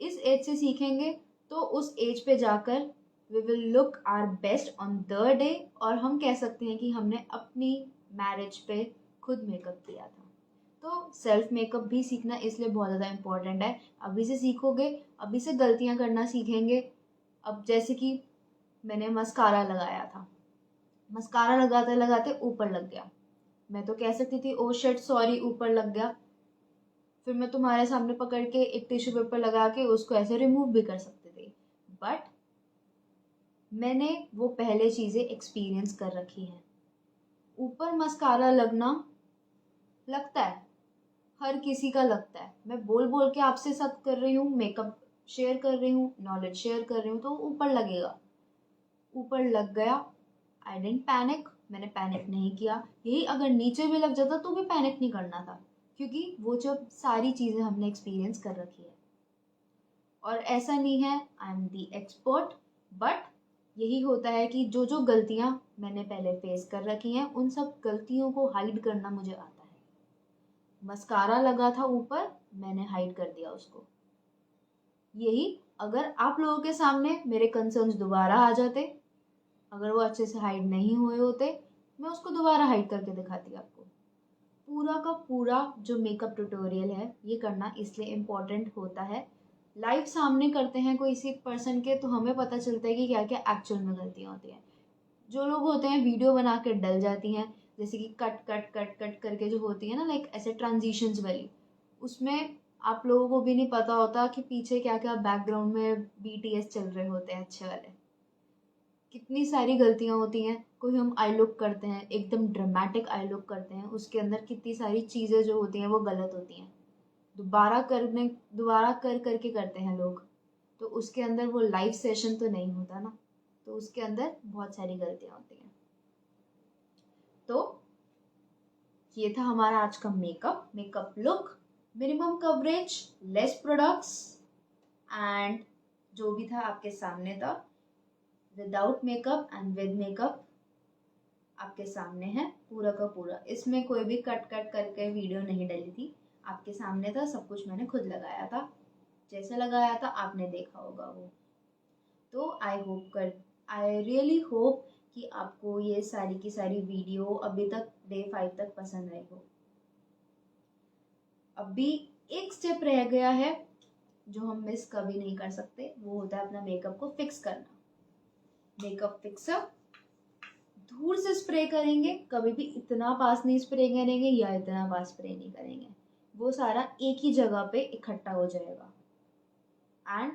इस एज से सीखेंगे तो उस एज पे जाकर we will look our best on the day, और हम कह सकते हैं कि हमने अपनी मैरिज पे खुद मेकअप किया था। तो सेल्फ मेकअप भी सीखना इसलिए बहुत ज़्यादा इम्पोर्टेंट है। अभी से सीखोगे, अभी से गलतियाँ करना सीखेंगे। अब जैसे कि मैंने मस्कारा लगाया था, मस्कारा लगाते लगाते ऊपर लग गया, मैं तो कह सकती थी ओ शिट सॉरी ऊपर लग गया, फिर मैं तुम्हारे सामने पकड़ के एक टिश्यू पेपर लगा के उसको ऐसे रिमूव भी कर सकती थी। बट मैंने वो पहले चीज़ें एक्सपीरियंस कर रखी हैं। ऊपर मस्कारा लगता है, हर किसी का लगता है। मैं बोल बोल के आपसे सब कर रही हूँ, मेकअप शेयर कर रही हूँ, नॉलेज शेयर कर रही हूँ, तो ऊपर लगेगा। ऊपर लग गया, आई डिडंट पैनिक, मैंने पैनिक नहीं किया। यही अगर नीचे भी लग जाता तो भी पैनिक नहीं करना था, क्योंकि वो जब सारी चीज़ें हमने एक्सपीरियंस कर रखी है। और ऐसा नहीं है I am the expert, but यही होता है कि जो जो गलतियाँ मैंने पहले फेस कर रखी हैं, उन सब गलतियों को हाइड करना मुझे आता है। मस्कारा लगा था ऊपर, मैंने हाइड कर दिया उसको। यही अगर आप लोगों के सामने मेरे कंसर्न्स दोबारा आ जाते, अगर वो अच्छे से हाइड नहीं हुए होते, मैं उसको दोबारा हाइड करके दिखाती आपको। पूरा का पूरा जो मेकअप ट्यूटोरियल है, ये करना इसलिए इम्पोर्टेंट होता है। लाइव सामने करते हैं कोई इसी पर्सन के, तो हमें पता चलता है कि क्या क्या एक्चुअल में गलतियाँ होती हैं। जो लोग होते हैं वीडियो बना के डल जाती हैं, जैसे कि कट कट कट कट करके जो होती है ना, लाइक ऐसे ट्रांजिशंस वाली, उसमें आप लोगों को भी नहीं पता होता कि पीछे क्या क्या बैकग्राउंड में बीटीएस चल रहे होते हैं अच्छे वाले। कितनी सारी गलतियाँ होती हैं। कोई हम आई लुक करते हैं, एकदम ड्रामेटिक आई लुक करते हैं, उसके अंदर कितनी सारी चीज़ें जो होती हैं वो गलत होती हैं। दोबारा कर करके करते हैं लोग, तो उसके अंदर वो लाइव सेशन तो नहीं होता ना, तो उसके अंदर बहुत सारी गलतियाँ होती हैं। तो ये था हमारा आज का makeup look, minimum coverage, less products, and जो भी था आपके सामने था, without makeup and with makeup आपके सामने है पूरा का पूरा। इसमें कोई भी कट कट करके वीडियो नहीं डली थी, आपके सामने था, सब कुछ मैंने खुद लगाया था, जैसे लगाया था आपने देखा होगा वो। तो आई रियली होप कि आपको ये सारी की सारी वीडियो अभी तक डे 5 तक पसंद आई हो। अभी एक स्टेप रह गया है जो हम मिस कभी नहीं कर सकते, वो होता है अपना मेकअप को फिक्स करना। मेकअप फिक्सर दूर से स्प्रे करेंगे, कभी भी इतना पास नहीं स्प्रे करेंगे या इतना पास स्प्रे नहीं करेंगे, वो सारा एक ही जगह पे इकट्ठा हो जाएगा and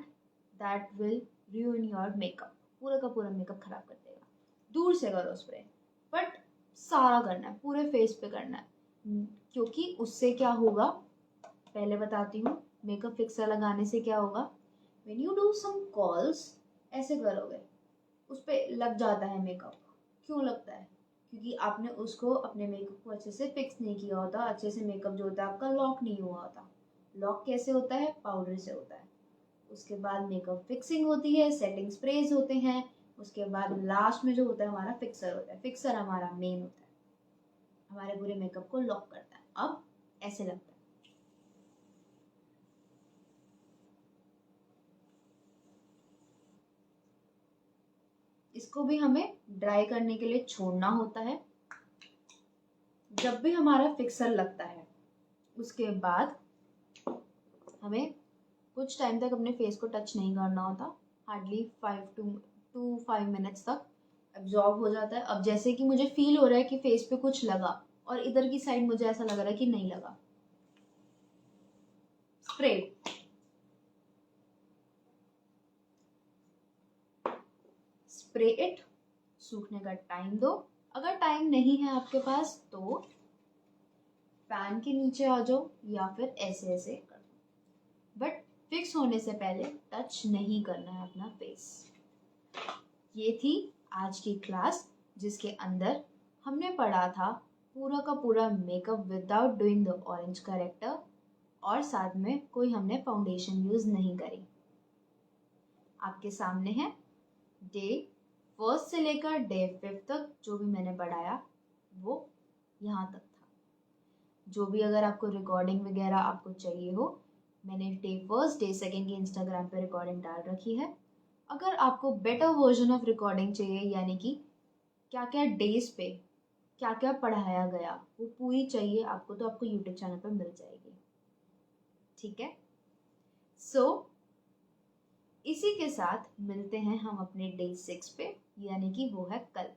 that will ruin your makeup. पूरा का पूरा मेकअप खराब कर देगा। दूर से करो स्प्रे, बट सारा करना है, पूरे फेस पे करना है, क्योंकि उससे क्या होगा पहले बताती हूँ। मेकअप फिक्सर लगाने से क्या होगा, when you do some calls ऐसे करोगे, उस पर लग जाता है मेकअप। क्यों लगता है? क्योंकि आपने उसको अपने मेकअप को अच्छे से फिक्स नहीं किया होता, अच्छे से मेकअप जो होता है आपका लॉक नहीं हुआ होता। लॉक कैसे होता है? पाउडर से होता है। उसके बाद मेकअप फिक्सिंग होती है, सेटिंग स्प्रेज होते हैं, उसके बाद लास्ट में जो होता है हमारा फिक्सर होता है। फिक्सर हमारा मेन होता है, हमारे पूरे मेकअप को लॉक करता है। अब ऐसे लगता है। इसको भी हमें ड्राई करने के लिए छोड़ना होता है। जब भी हमारा फिक्सर लगता है उसके बाद हमें कुछ टाइम तक अपने फेस को टच नहीं करना होता, हार्डली 5 मिनट्स तक एब्जॉर्ब हो जाता है। अब जैसे कि मुझे फील हो रहा है कि फेस पे कुछ लगा और इधर की साइड मुझे ऐसा लग रहा है कि नहीं लगा, स्प्रे इट, सूखने का टाइम दो। अगर टाइम नहीं है आपके पास तो फैन के नीचे आ जाओ या फिर ऐसे ऐसे कर दो, बट फिक्स होने से पहले टच नहीं करना है अपना फेस। ये थी आज की क्लास जिसके अंदर हमने पढ़ा था पूरा का पूरा makeup without doing the orange character, और साथ में कोई हमने फाउंडेशन यूज नहीं करी। आपके सामने है डे 1 से लेकर डे 5 तक जो भी मैंने पढ़ाया वो यहाँ तक था। जो भी अगर आपको रिकॉर्डिंग वगैरह आपको चाहिए हो, मैंने डे 1 डे 2 की इंस्टाग्राम पे रिकॉर्डिंग डाल रखी है। अगर आपको बेटर वर्जन ऑफ रिकॉर्डिंग चाहिए, यानी कि क्या क्या डेज पे क्या क्या पढ़ाया गया वो पूरी चाहिए आपको, तो आपको यूट्यूब चैनल पर मिल जाएगी। ठीक है, सो इसी के साथ मिलते हैं हम अपने डे 6 पे, यानी कि वो है कल।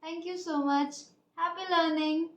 Thank you so much, happy learning.